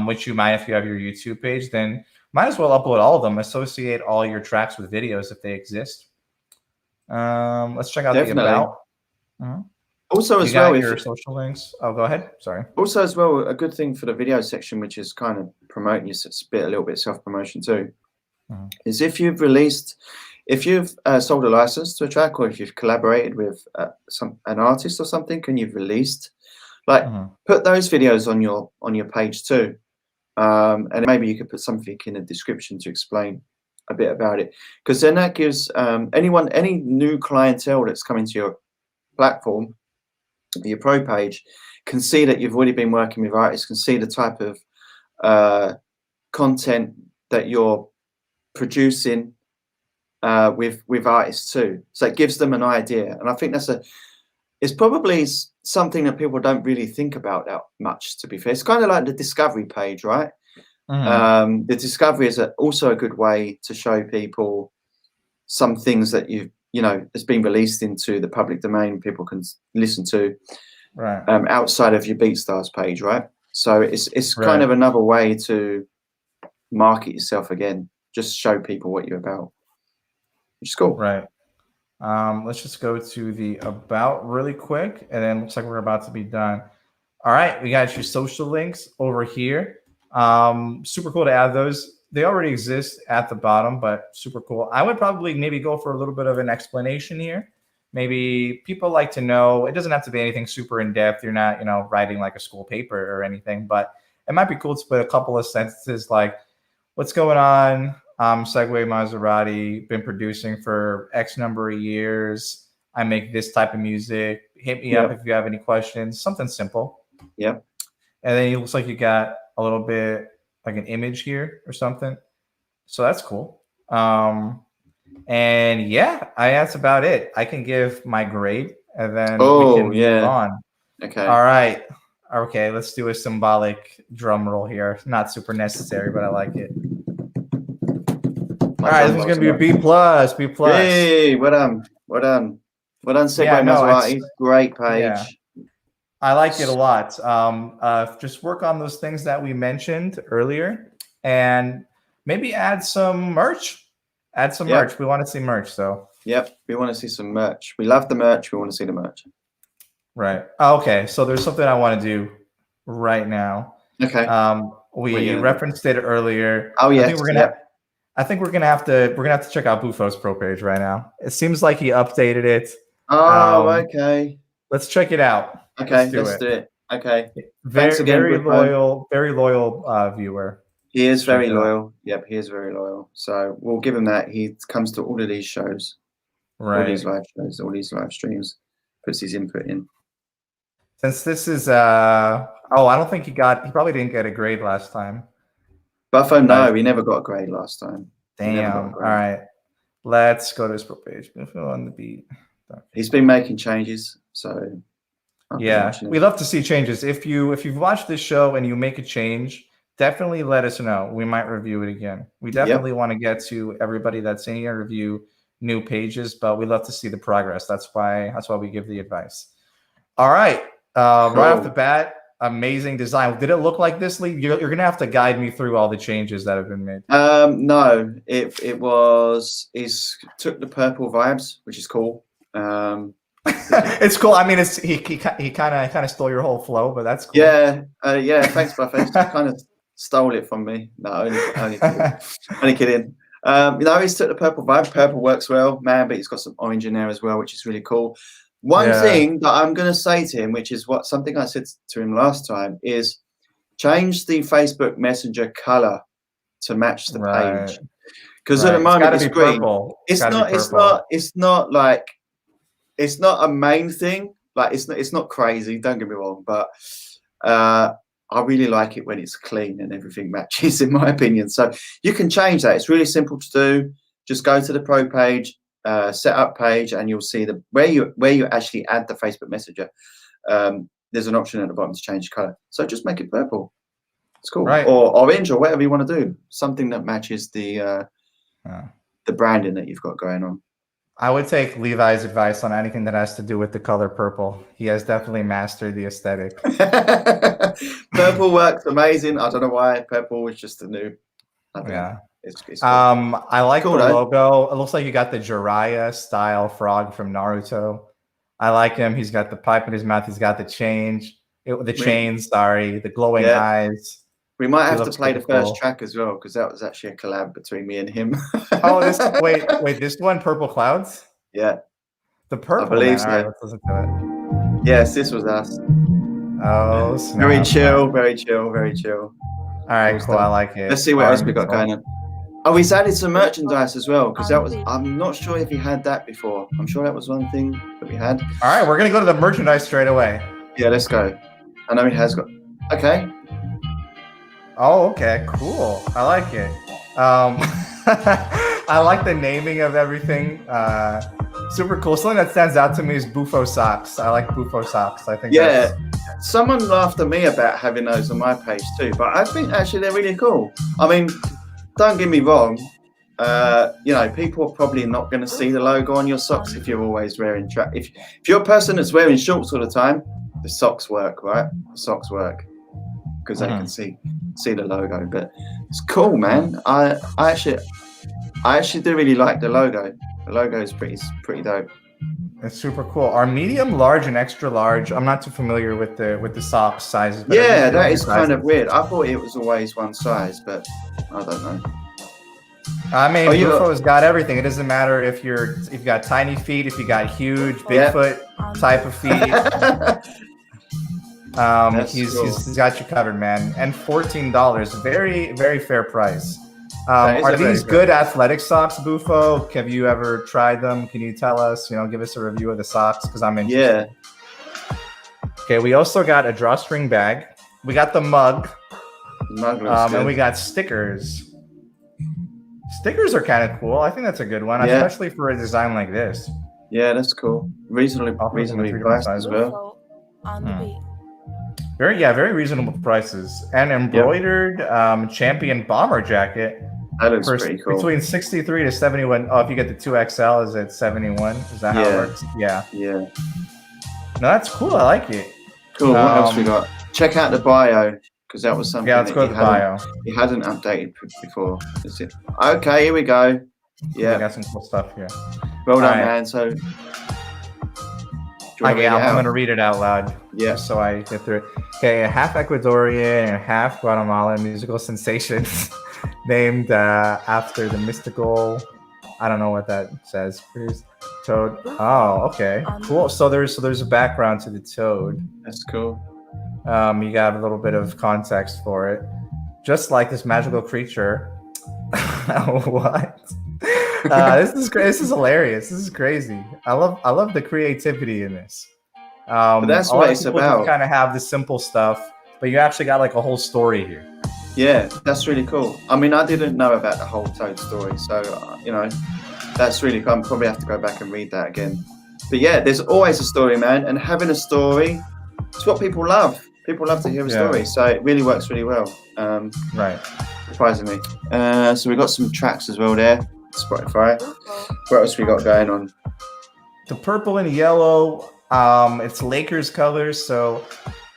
which you might if you have your YouTube page, then might as well upload all of them. Associate all your tracks with videos if they exist. Let's check out Definitely. the about. Uh-huh. Also, You as well, got if your social links. Oh, go ahead. Sorry. also as well, a good thing for the video section, which is kind of promoting your bit, a little bit self-promotion too, is if you've sold a license to a track, or if you've collaborated with an artist or something, and you've released, like put those videos on your page too, and maybe you could put something in the description to explain a bit about it, because then that gives any new clientele that's coming to your platform, your pro page, can see that you've already been working with artists, can see the type of content that you're producing with artists too. So it gives them an idea, and I think it's probably something that people don't really think about that much, to be fair. It's kind of like the discovery page, right? The discovery is also a good way to show people some things that has been released into the public domain, people can listen to, right? Outside of your BeatStars page, right? So it's kind of another way to market yourself again, just show people what you're about, which is cool. Right. Let's just go to the about really quick, and then looks like we're about to be done. All right, we got your social links over here. Super cool to add those. They already exist at the bottom, but super cool. I would probably maybe go for a little bit of an explanation here. Maybe people like to know, it doesn't have to be anything super in depth. You're not, writing like a school paper or anything, but it might be cool to put a couple of sentences like, what's going on? Segway Maserati, been producing for X number of years. I make this type of music. Hit me up if you have any questions. Something simple. Yep. And then it looks like you got a little bit like an image here or something. So that's cool. And yeah, that's about it. I can give my grade, and then we can move on. Okay. All right. Okay, let's do a symbolic drum roll here. Not super necessary, but I like it. All right, this is gonna be a B+. B+. Hey, well done. Segway Maserati. Great page. Yeah. I like it a lot. Just work on those things that we mentioned earlier, and maybe add some merch. Merch. We want to see merch. So. Yep, we want to see some merch. We love the merch. We want to see the merch. Right. Okay. So there's something I want to do right now. Okay. We referenced it earlier. Oh yeah. I think we're gonna have to check out Bufo's pro page right now. It seems like he updated it. Oh, okay. Let's check it out. Okay, let's do it. Okay. Very loyal viewer. He is very loyal. Yep, he is very loyal. So we'll give him that. He comes to all of these shows, right? All these live shows, all these live streams, puts his input in. Since this is I don't think he probably didn't get a grade last time. Bufo, no, he never got a grade last time. Damn. All right. Let's go to his pro page. Bufo on the beat. He's been making changes, so yeah, we love to see changes. If you've watched this show and you make a change, definitely let us know. We might review it again. We definitely want to get to everybody that's in here, review new pages, but we love to see the progress. That's why we give the advice. All right. Right off the bat, amazing design. Did it look like this, Lee? You're gonna have to guide me through all the changes that have been made. No, it took the purple vibes, which is cool. It's cool. I mean, he kind of stole your whole flow, but that's cool. Yeah. Thanks, Buffo. Kind of stole it from me. No, only kidding. He's took the purple vibe. Purple works well, man, but he's got some orange in there as well, which is really cool. One thing that I'm going to say to him, which is something I said to him last time, is change the Facebook Messenger color to match the page. Because at the moment it's green. It's not a main thing. Like it's not crazy. Don't get me wrong, but I really like it when it's clean and everything matches, in my opinion. So you can change that. It's really simple to do. Just go to the pro page, setup page, and you'll see where you actually add the Facebook Messenger. There's an option at the bottom to change color. So just make it purple. It's cool, Right. or orange, or whatever you want to do. Something that matches the branding that you've got going on. I would take Levi's advice on anything that has to do with the color purple. He has definitely mastered the aesthetic. Purple works amazing. I don't know why. Purple is just the new. Yeah. It's cool. I like Cool, the though. logo. It looks like you got the Jiraiya style frog from Naruto. I like him. He's got the pipe in his mouth. He's got the chains. The glowing eyes. We might have to looks play pretty the first cool. track as well, because that was actually a collab between me and him. Oh, wait, this one, Purple Clouds? Yeah. The purple. I believe man. so. All right, let's listen to Yes, this was us. it. Oh, snap. Very chill, very chill, very chill. All right, cool. I like it. Let's see what else we got going on. Oh, he's added some merchandise as well, because I'm not sure if he had that before. I'm sure that was one thing that we had. All right, we're gonna go to the merchandise straight away. Yeah, let's go. I know he has got. Okay. Oh, okay, cool. I like it. I like the naming of everything. Super cool. Something that stands out to me is Bufo Socks. I like Bufo Socks. I think. Yeah. Someone laughed at me about having those on my page too, but I think actually they're really cool. I mean, don't get me wrong. You know, people are probably not going to see the logo on your socks if you're always wearing track. If you're a person that's wearing shorts all the time, the socks work, right? The socks work because they can see the logo. But it's cool, man. I actually do really like the logo. The logo is pretty dope. It's super cool. Are medium, large, and extra large? I'm not too familiar with the sock sizes. But Yeah, that is kind of weird. I thought it was always one size, but I don't know. I mean, Bufo's got everything. It doesn't matter if you've got tiny feet, if you got huge Bigfoot type of feet. He's got you covered, man. And $14, very, very fair price. Are these good athletic socks, Bufo? Have you ever tried them? Can you tell us? Give us a review of the socks because I'm interested. Yeah. Okay, we also got a drawstring bag. We got the mug. And we got stickers. Stickers are kind of cool. I think that's a good one, especially for a design like this. Yeah, that's cool. Reasonably priced as well. Very reasonable prices. And embroidered Champion bomber jacket. That looks pretty cool. Between 63 to 71. Oh, if you get the 2XL, is it 71? Is that how it works? Yeah. Yeah. No, that's cool. I like it. Cool. What else we got? Check out the bio, because that was something let's go to the bio. He hadn't updated before. Is it? Okay, here we go. Yeah. We got some cool stuff here. Well done, man. So I'm going to read it out loud. Yeah. So I get through it. Okay, a half Ecuadorian and half Guatemalan musical sensation named after the mystical. I don't know what that says. Toad. Oh, okay. Cool. So there's a background to the toad. That's cool. You got a little bit of context for it. Just like this magical creature. What? This is hilarious. This is crazy. I love the creativity in this. But that's what it's about. Kind of have the simple stuff, but you actually got like a whole story here. Yeah, that's really cool. I mean, I didn't know about the whole Toad story, so that's really cool. I'll probably have to go back and read that again. But yeah, there's always a story, man, and having a story, it's what people love. People love to hear a story, so it really works really well. Right. Surprisingly. So we got some tracks as well there. Spotify. What else we got going on? The purple and yellow. It's Lakers colors, so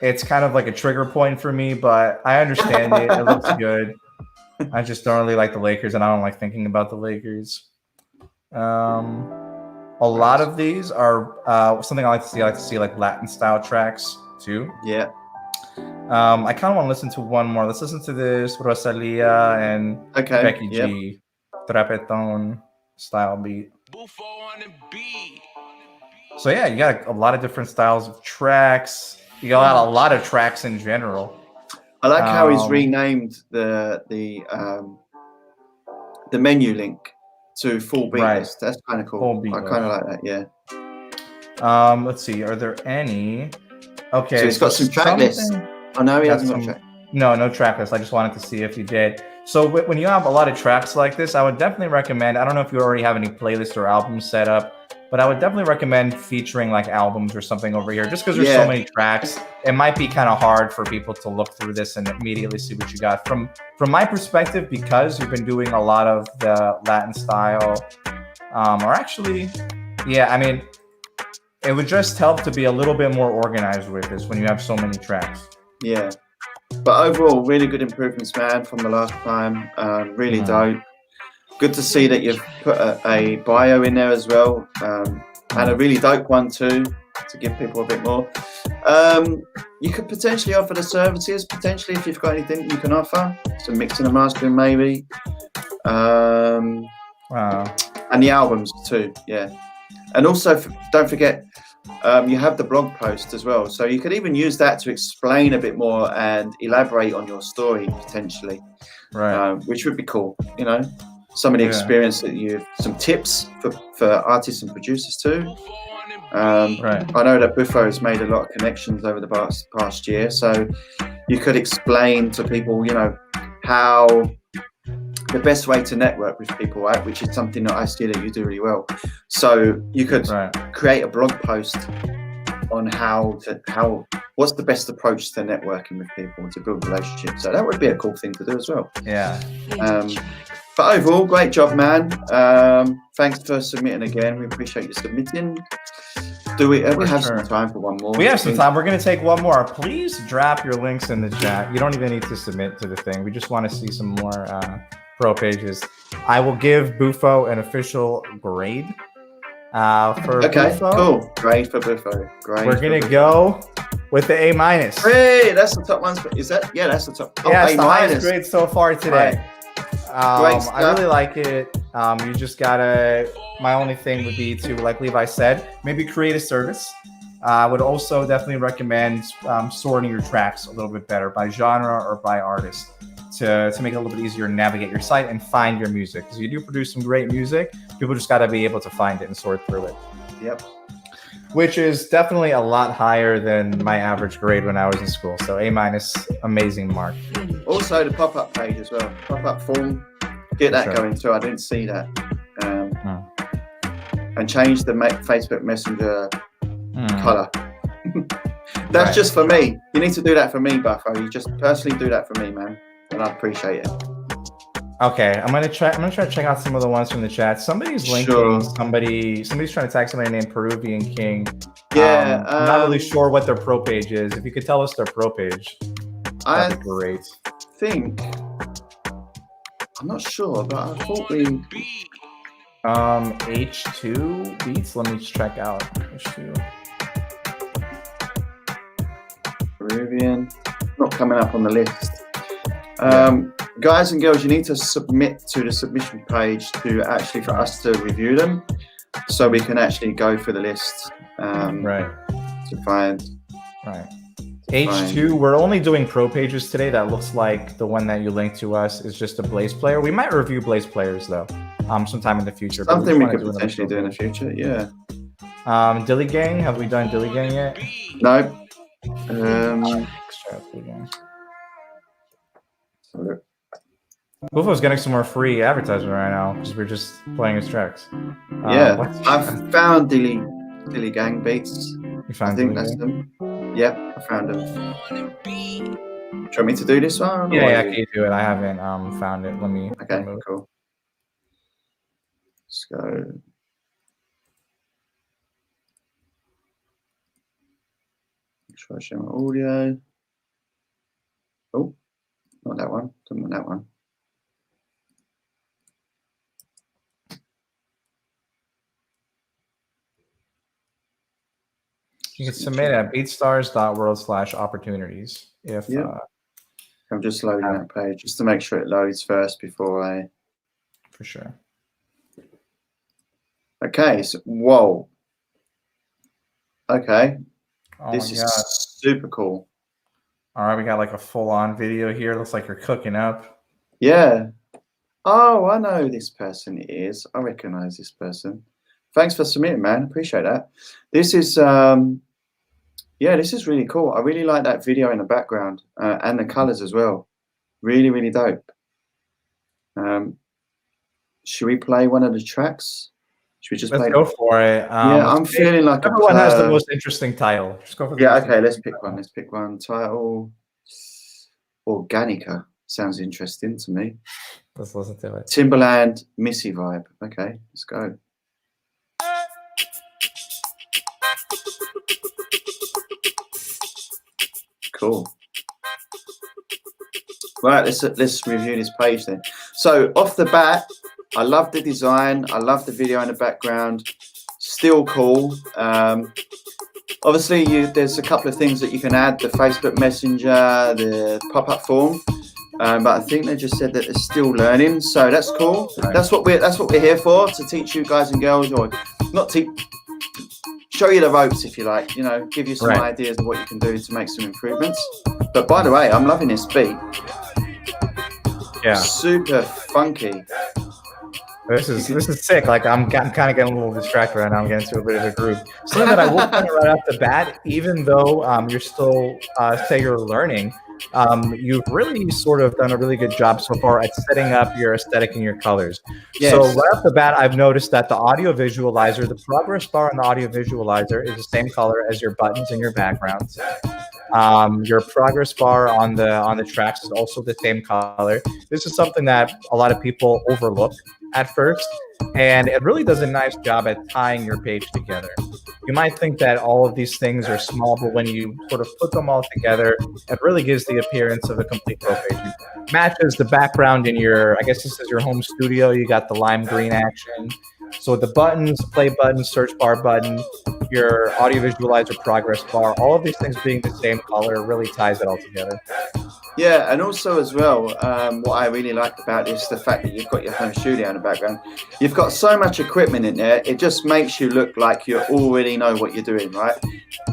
it's kind of like a trigger point for me, but I understand it. It looks good. I just don't really like the Lakers, and I don't like thinking about the Lakers. A lot of these are something I like to see. I like to see like Latin style tracks too. Yeah. I kind of want to listen to one more. Let's listen to this Rosalia and Becky G. Trapeton style beat. Bufo on the beat. So yeah, you got a lot of different styles of tracks. You got a lot of tracks in general. I like how he's renamed the menu link to full beat list. That's kind of cool. I kind of like that. Yeah. Let's see. Are there any? Okay. So he's got some track lists. Oh no, he hasn't got track. No track list. I just wanted to see if you did. So when you have a lot of tracks like this, I would definitely recommend, I don't know if you already have any playlists or albums set up, but I would definitely recommend featuring like albums or something over here, just because there's so many tracks. It might be kind of hard for people to look through this and immediately see what you got. From my perspective, because you've been doing a lot of the Latin style, or actually, yeah, I mean, it would just help to be a little bit more organized with this when you have so many tracks. Yeah. But overall, really good improvements, man, from the last time. Really dope. Good to see that you've put a bio in there as well, and a really dope one too, to give people a bit more. You could potentially offer the services, potentially, if you've got anything you can offer. Some mixing and mastering, maybe. And the albums too, yeah. And also, don't forget, you have the blog post as well, so you could even use that to explain a bit more and elaborate on your story potentially, right? Which would be cool, you know, some of the experience that some tips for artists and producers too. Right. I know that Bufo has made a lot of connections over the past year, so you could explain to people, you know, how the best way to network with people, right? Which is something that I see that you do really well. So you could create a blog post on what's the best approach to networking with people to build relationships. So that would be a cool thing to do as well. Yeah. But overall, great job, man. Thanks for submitting again. We appreciate you submitting. Do we have some time for one more? We have some time. We're going to take one more. Please drop your links in the chat. You don't even need to submit to the thing. We just want to see some more pro pages. I will give Bufo an official grade for Bufo. Cool. Grade for Bufo. We're going to go with the A-. Hey, that's the top one. Is that? Yeah, that's the top. Yeah, it's the highest grade so far today. I really like it. You just gotta, my only thing would be to, like Levi said, maybe create a service. I would also definitely recommend sorting your tracks a little bit better by genre or by artist to make it a little bit easier to navigate your site and find your music. Because you do produce some great music, people just gotta be able to find it and sort through it. Yep. Which is definitely a lot higher than my average grade when I was in school. So A-, amazing mark. Also the pop-up page as well. Pop-up form. Get that going too. I didn't see that. And change the Facebook Messenger color. That's just for me. You need to do that for me, Bufo. You just personally do that for me, man. And I appreciate it. Okay, I'm gonna try to check out some of the ones from the chat. Somebody's linking somebody's trying to tag somebody named Peruvian King. Yeah, I'm not really sure what their pro page is. If you could tell us their pro page, that'd be great. I'm not sure, but I thought we H2 beats. Let me check out H2. Peruvian, not coming up on the list. Guys and girls, you need to submit to the submission page to actually for us to review them, so we can actually go through the list. To find. H2, we're only doing pro pages today. That looks like the one that you linked to us is just a Blaze player. We might review Blaze players though, sometime in the future. Something we could potentially do in the future, yeah. Dilly Gang, have we done Dilly Gang yet? No. Bufo's getting some more free advertisement right now because we're just playing his tracks. I've found Dilly Gang beats. You found I think that's them. Yep, I found them. Do you want me to do this one? Yeah, can you do it? I haven't found it. Let me. Okay, cool. Let's go. Make sure I show my audio. Oh, not that one. Don't want that one. You can submit at beatstars.world/opportunities. I'm just loading that page just to make sure it loads first before I. For sure. Okay, so whoa. Okay. This is super cool. All right, we got like a full-on video here. Looks like you're cooking up. Yeah. Oh, I know who this person is. I recognize this person. Thanks for submitting, man. Appreciate that. This is this is really cool. I really like that video in the background and the colors as well. Really, really dope. Should we play one of the tracks? Should we just Let's play? go for it. Yeah, I'm feeling like everyone has the most interesting title. Just go for the yeah, okay, let's pick one. Let's pick one. Title Organica. Sounds interesting to me. Let's listen to it. Timberland, Missy vibe. Okay, let's go. Cool. Right, let's review this page then. So off the bat, I love the design. I love the video in the background. Still cool. Obviously, there's a couple of things that you can add: the Facebook Messenger, the pop-up form. But I think they just said that they're still learning, so that's cool. Right. That's what we're here for, to teach you guys and girls, or not teach. Show you the ropes, if you like, you know, give you some ideas of what you can do to make some improvements. But by the way, I'm loving this beat. Yeah. Super funky. This is sick. Like I'm kind of getting a little distracted right now. I'm getting into a bit of a groove. Something that I will point out right off the bat, even though you're still say you're learning, you've really sort of done a really good job so far at setting up your aesthetic and your colors. Yes. So right off the bat, I've noticed that the audio visualizer, the progress bar on the audio visualizer is the same color as your buttons and your backgrounds. Your progress bar on the tracks is also the same color. This is something that a lot of people overlook at first, and it really does a nice job at tying your page together. You might think that all of these things are small, but when you sort of put them all together, it really gives the appearance of a complete pro page. It matches the background in your, I guess this is your home studio. You got the lime green action. So the buttons, play button, search bar button, your audio visualizer, progress bar, all of these things being the same color really ties it all together. Yeah, and also as well, what I really like about this, the fact that you've got your home studio in the background. You've got so much equipment in there, it just makes you look like you already know what you're doing, right?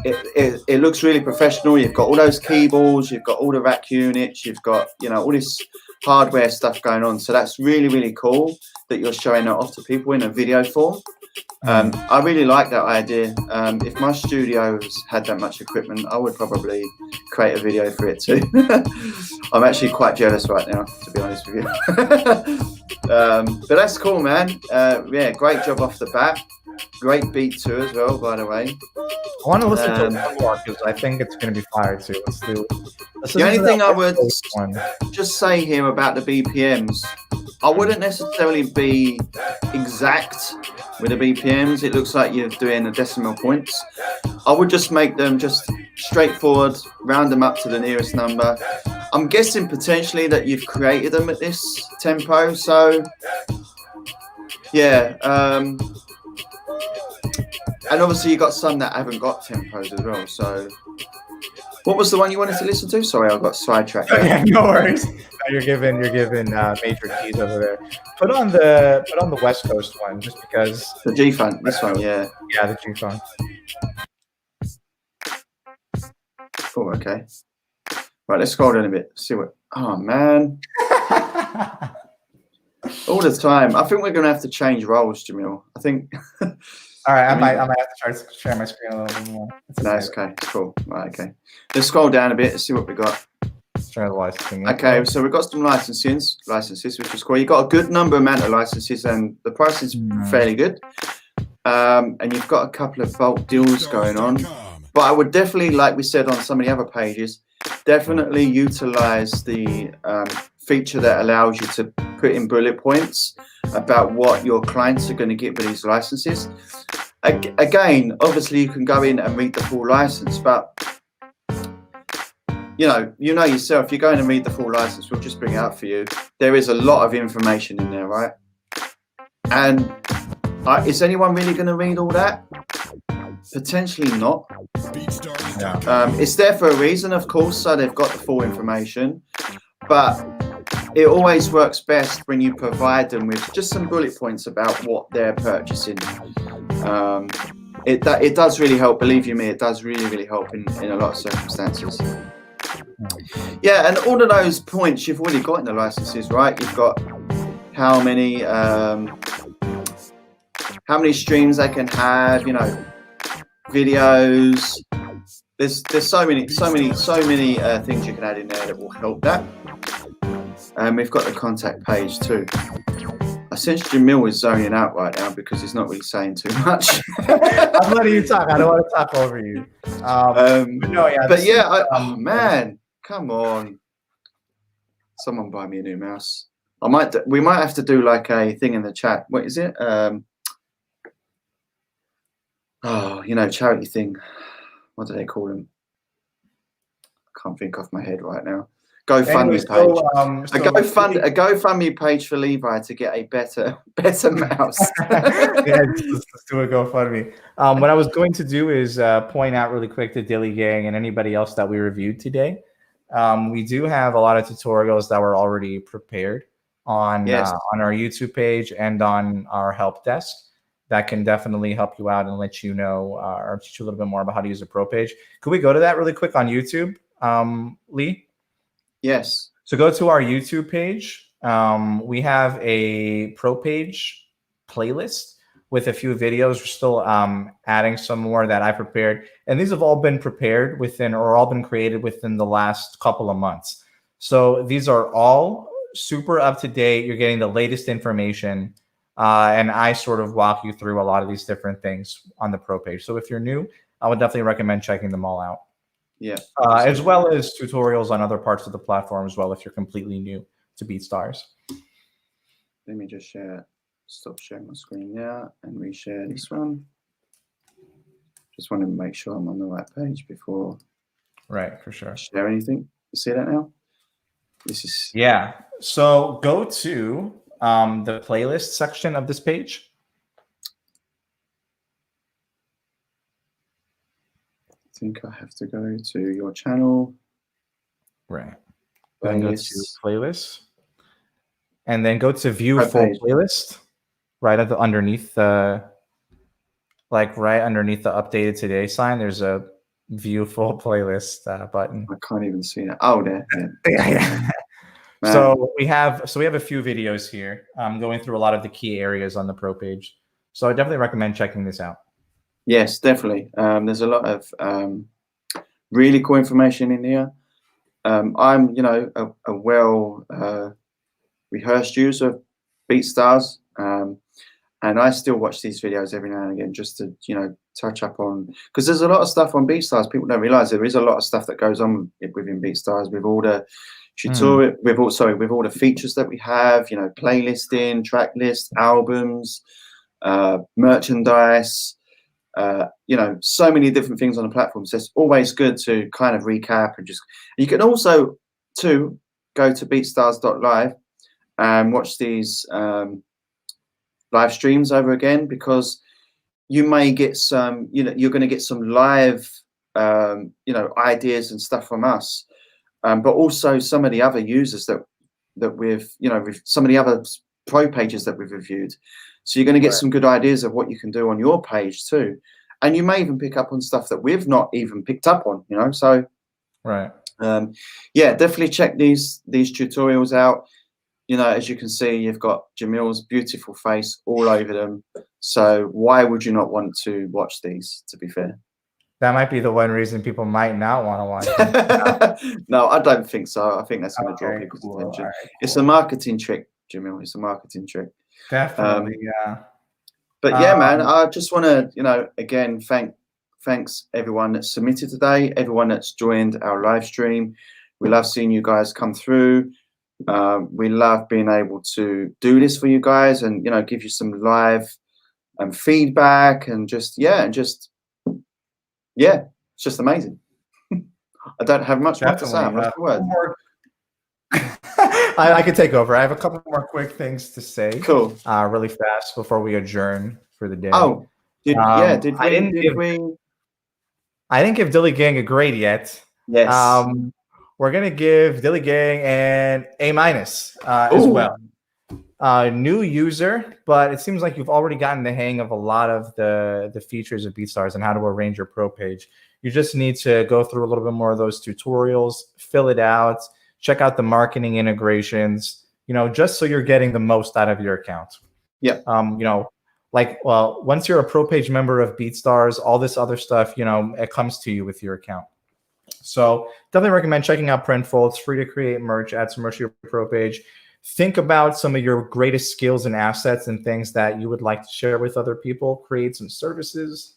It looks really professional. You've got all those keyboards, you've got all the rack units, you've got, you know, all this hardware stuff going on. So that's really, really cool that you're showing that off to people in a video form. I really like that idea. If my studios had that much equipment, I would probably create a video for it too. I'm actually quite jealous right now, to be honest with you. But that's cool, man. Yeah, great job off the bat. Great beat too as well, by the way. I want to listen to one more because I think it's going to be fire too. The only thing I would just say here about the BPMs, I wouldn't necessarily be exact with the BPMs. It looks like you're doing the decimal points. I would just make them just straightforward, round them up to the nearest number. I'm guessing potentially that you've created them at this tempo. So yeah. And obviously you got some that haven't got tempos as well. So what was the one you wanted to listen to? Sorry, I got sidetracked. Yeah, no worries. No, you're giving major keys over there. Put on the West Coast one, just because the G funk. This one, yeah. Yeah, the G funk. Oh, okay. Right, let's scroll down a bit. See what. Oh man. All the time. I think we're gonna have to change roles, Jamil. I think. All right, I might have to try to share my screen a little bit more. That's okay. Cool. Right, okay. Let's scroll down a bit and see what we got. Let's try the licensing. Okay, so we've got some licenses, which is cool. You got a good amount of licenses, and the price is fairly good. And you've got a couple of bulk deals going on. But I would definitely, like we said on some of the other pages, definitely utilize the feature that allows you to put in bullet points about what your clients are going to get with these licenses. Again, obviously you can go in and read the full license, but you know yourself, you're going to read the full license, we'll just bring it up for you. There is a lot of information in there, right? And is anyone really going to read all that? Potentially not. Yeah. It's there for a reason, of course, so they've got the full information, but it always works best when you provide them with just some bullet points about what they're purchasing. It does really help, believe you me, it does really help in a lot of circumstances. Yeah, and all of those points you've already got in the licenses, right? You've got how many streams they can have, you know, videos. There's so many things you can add in there that will help that. And we've got the contact page too. I sense Jamil is zoning out right now because he's not really saying too much. I'm letting you talk. I don't want to talk over you. Oh man, come on. Someone buy me a new mouse. We might have to do like a thing in the chat. What is it? Charity thing. What do they call them? I can't think off my head right now. GoFundMe page. A GoFundMe page for Levi to get a better mouse. Yeah, let's do a GoFundMe. What I was going to do is point out really quick to Dilly Gang and anybody else that we reviewed today. We do have a lot of tutorials that were already prepared on our YouTube page and on our help desk that can definitely help you out and let you know or teach you a little bit more about how to use a pro page. Could we go to that really quick on YouTube, Lee? Yes. So go to our YouTube page. We have a pro page playlist with a few videos. We're still adding some more that I prepared. And these have all been prepared all been created within the last couple of months. So these are all super up to date. You're getting the latest information. And I sort of walk you through a lot of these different things on the pro page. So if you're new, I would definitely recommend checking them all out. Yeah. As well as tutorials on other parts of the platform as well if you're completely new to BeatStars. Let me just stop sharing my screen now and reshare this one. Just want to make sure I'm on the right page before for sure. Share anything. You see that now? So go to the playlist section of this page. I think I have to go to your channel. Right. Then go to playlist. And then go to view full playlist. Right underneath the updated today sign, there's a view full playlist button. I can't even see it. Oh, there. Yeah. So we have a few videos here going through a lot of the key areas on the pro page. So I definitely recommend checking this out. Yes, definitely. There's a lot of really cool information in here. I'm, a well rehearsed user of BeatStars, and I still watch these videos every now and again just to, touch up on, because there's a lot of stuff on BeatStars. People don't realize there is a lot of stuff that goes on within BeatStars with all the tutorial, with all the features that we have, playlisting, track list, albums, merchandise. So many different things on the platform. So it's always good to kind of recap and you can also go to beatstars.live and watch these live streams over again, because you may get some, you're going to get some live, ideas and stuff from us, but also some of the other users that we've, with some of the other pro pages that we've reviewed. So you're going to get some good ideas of what you can do on your page too. And you may even pick up on stuff that we've not even picked up on, so. Right. Definitely check these tutorials out. As you can see, you've got Jamil's beautiful face all over them. So why would you not want to watch these, to be fair? That might be the one reason people might not want to watch them. No, I don't think so. I think that's going to draw people's attention. Right, cool. It's a marketing trick, Jamil. It's a marketing trick. Definitely, yeah. But yeah, man, I just want to, again, thanks everyone that submitted today, everyone that's joined our live stream. We love seeing you guys come through. We love being able to do this for you guys and, give you some live feedback and it's just amazing. I don't have much more to say. I can take over. I have a couple more quick things to say. Cool. Really fast before we adjourn for the day. Oh, I didn't give Dilly Gang a grade yet. Yes. We're gonna give Dilly Gang an A- as well. New user, but it seems like you've already gotten the hang of a lot of the features of BeatStars and how to arrange your pro page. You just need to go through a little bit more of those tutorials, fill it out, check out the marketing integrations, just so you're getting the most out of your account. Yeah. Once you're a pro page member of BeatStars, all this other stuff, it comes to you with your account. So definitely recommend checking out Printful. It's free to create merch, add some merch to your pro page. Think about some of your greatest skills and assets and things that you would like to share with other people. Create some services.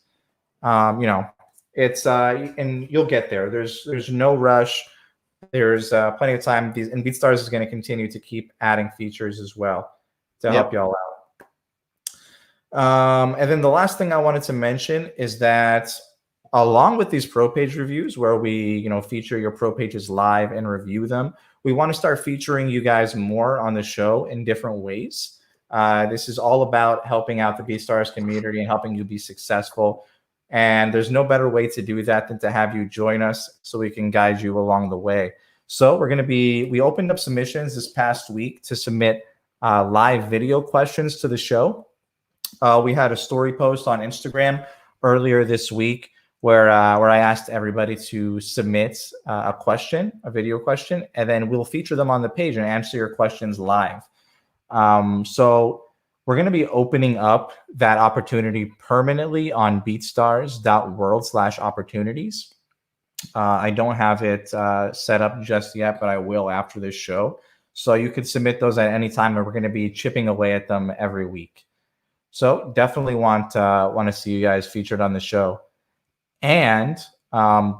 You know, it's and you'll get there. There's no rush. There's plenty of time. And BeatStars is going to continue to keep adding features as well to help y'all out. And then the last thing I wanted to mention is that along with these pro page reviews, where we feature your pro pages live and review them, we want to start featuring you guys more on the show in different ways. This is all about helping out the BeatStars community and helping you be successful. And there's no better way to do that than to have you join us so we can guide you along the way. So we opened up submissions this past week to submit live video questions to the show. We had a story post on Instagram earlier this week where I asked everybody to submit a video question, and then we'll feature them on the page and answer your questions live. So we're going to be opening up that opportunity permanently on beatstars.world/opportunities. I don't have it set up just yet, but I will after this show. So you could submit those at any time, and we're going to be chipping away at them every week. So definitely want to see you guys featured on the show. And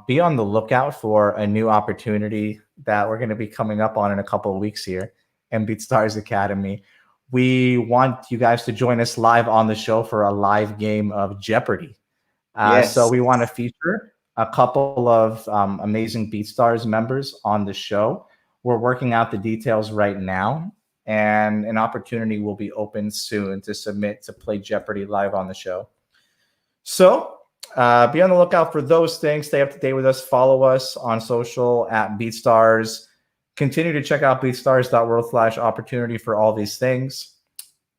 be on the lookout for a new opportunity that we're going to be coming up on in a couple of weeks here in BeatStars Academy. We want you guys to join us live on the show for a live game of Jeopardy. Yes. So we want to feature a couple of amazing BeatStars members on the show. We're working out the details right now, and an opportunity will be open soon to submit to play Jeopardy live on the show. So be on the lookout for those things. Stay up to date with us. Follow us on social at BeatStars. Continue to check out beatstars.world/opportunity for all these things.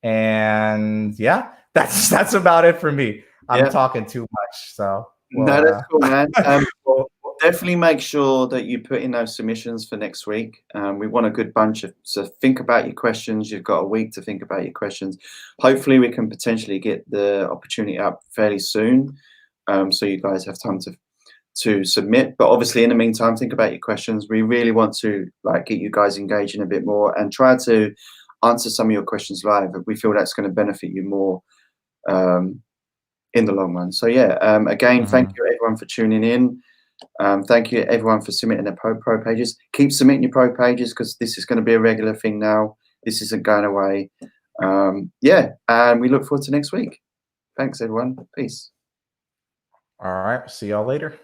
And yeah, that's about it for me. I'm talking too much. So no, that's cool, man. We'll definitely make sure that you put in those submissions for next week. We want a good bunch so think about your questions. You've got a week to think about your questions. Hopefully we can potentially get the opportunity up fairly soon. So you guys have time to submit, but obviously in the meantime, think about your questions. We really want to get you guys engaging a bit more and try to answer some of your questions live. We feel that's going to benefit you more in the long run. So yeah, again, thank you everyone for tuning in. Thank you everyone for submitting their pro pages. Keep submitting your pro pages because this is going to be a regular thing now. This isn't going away. And we look forward to next week. Thanks everyone. Peace. All right. See y'all later.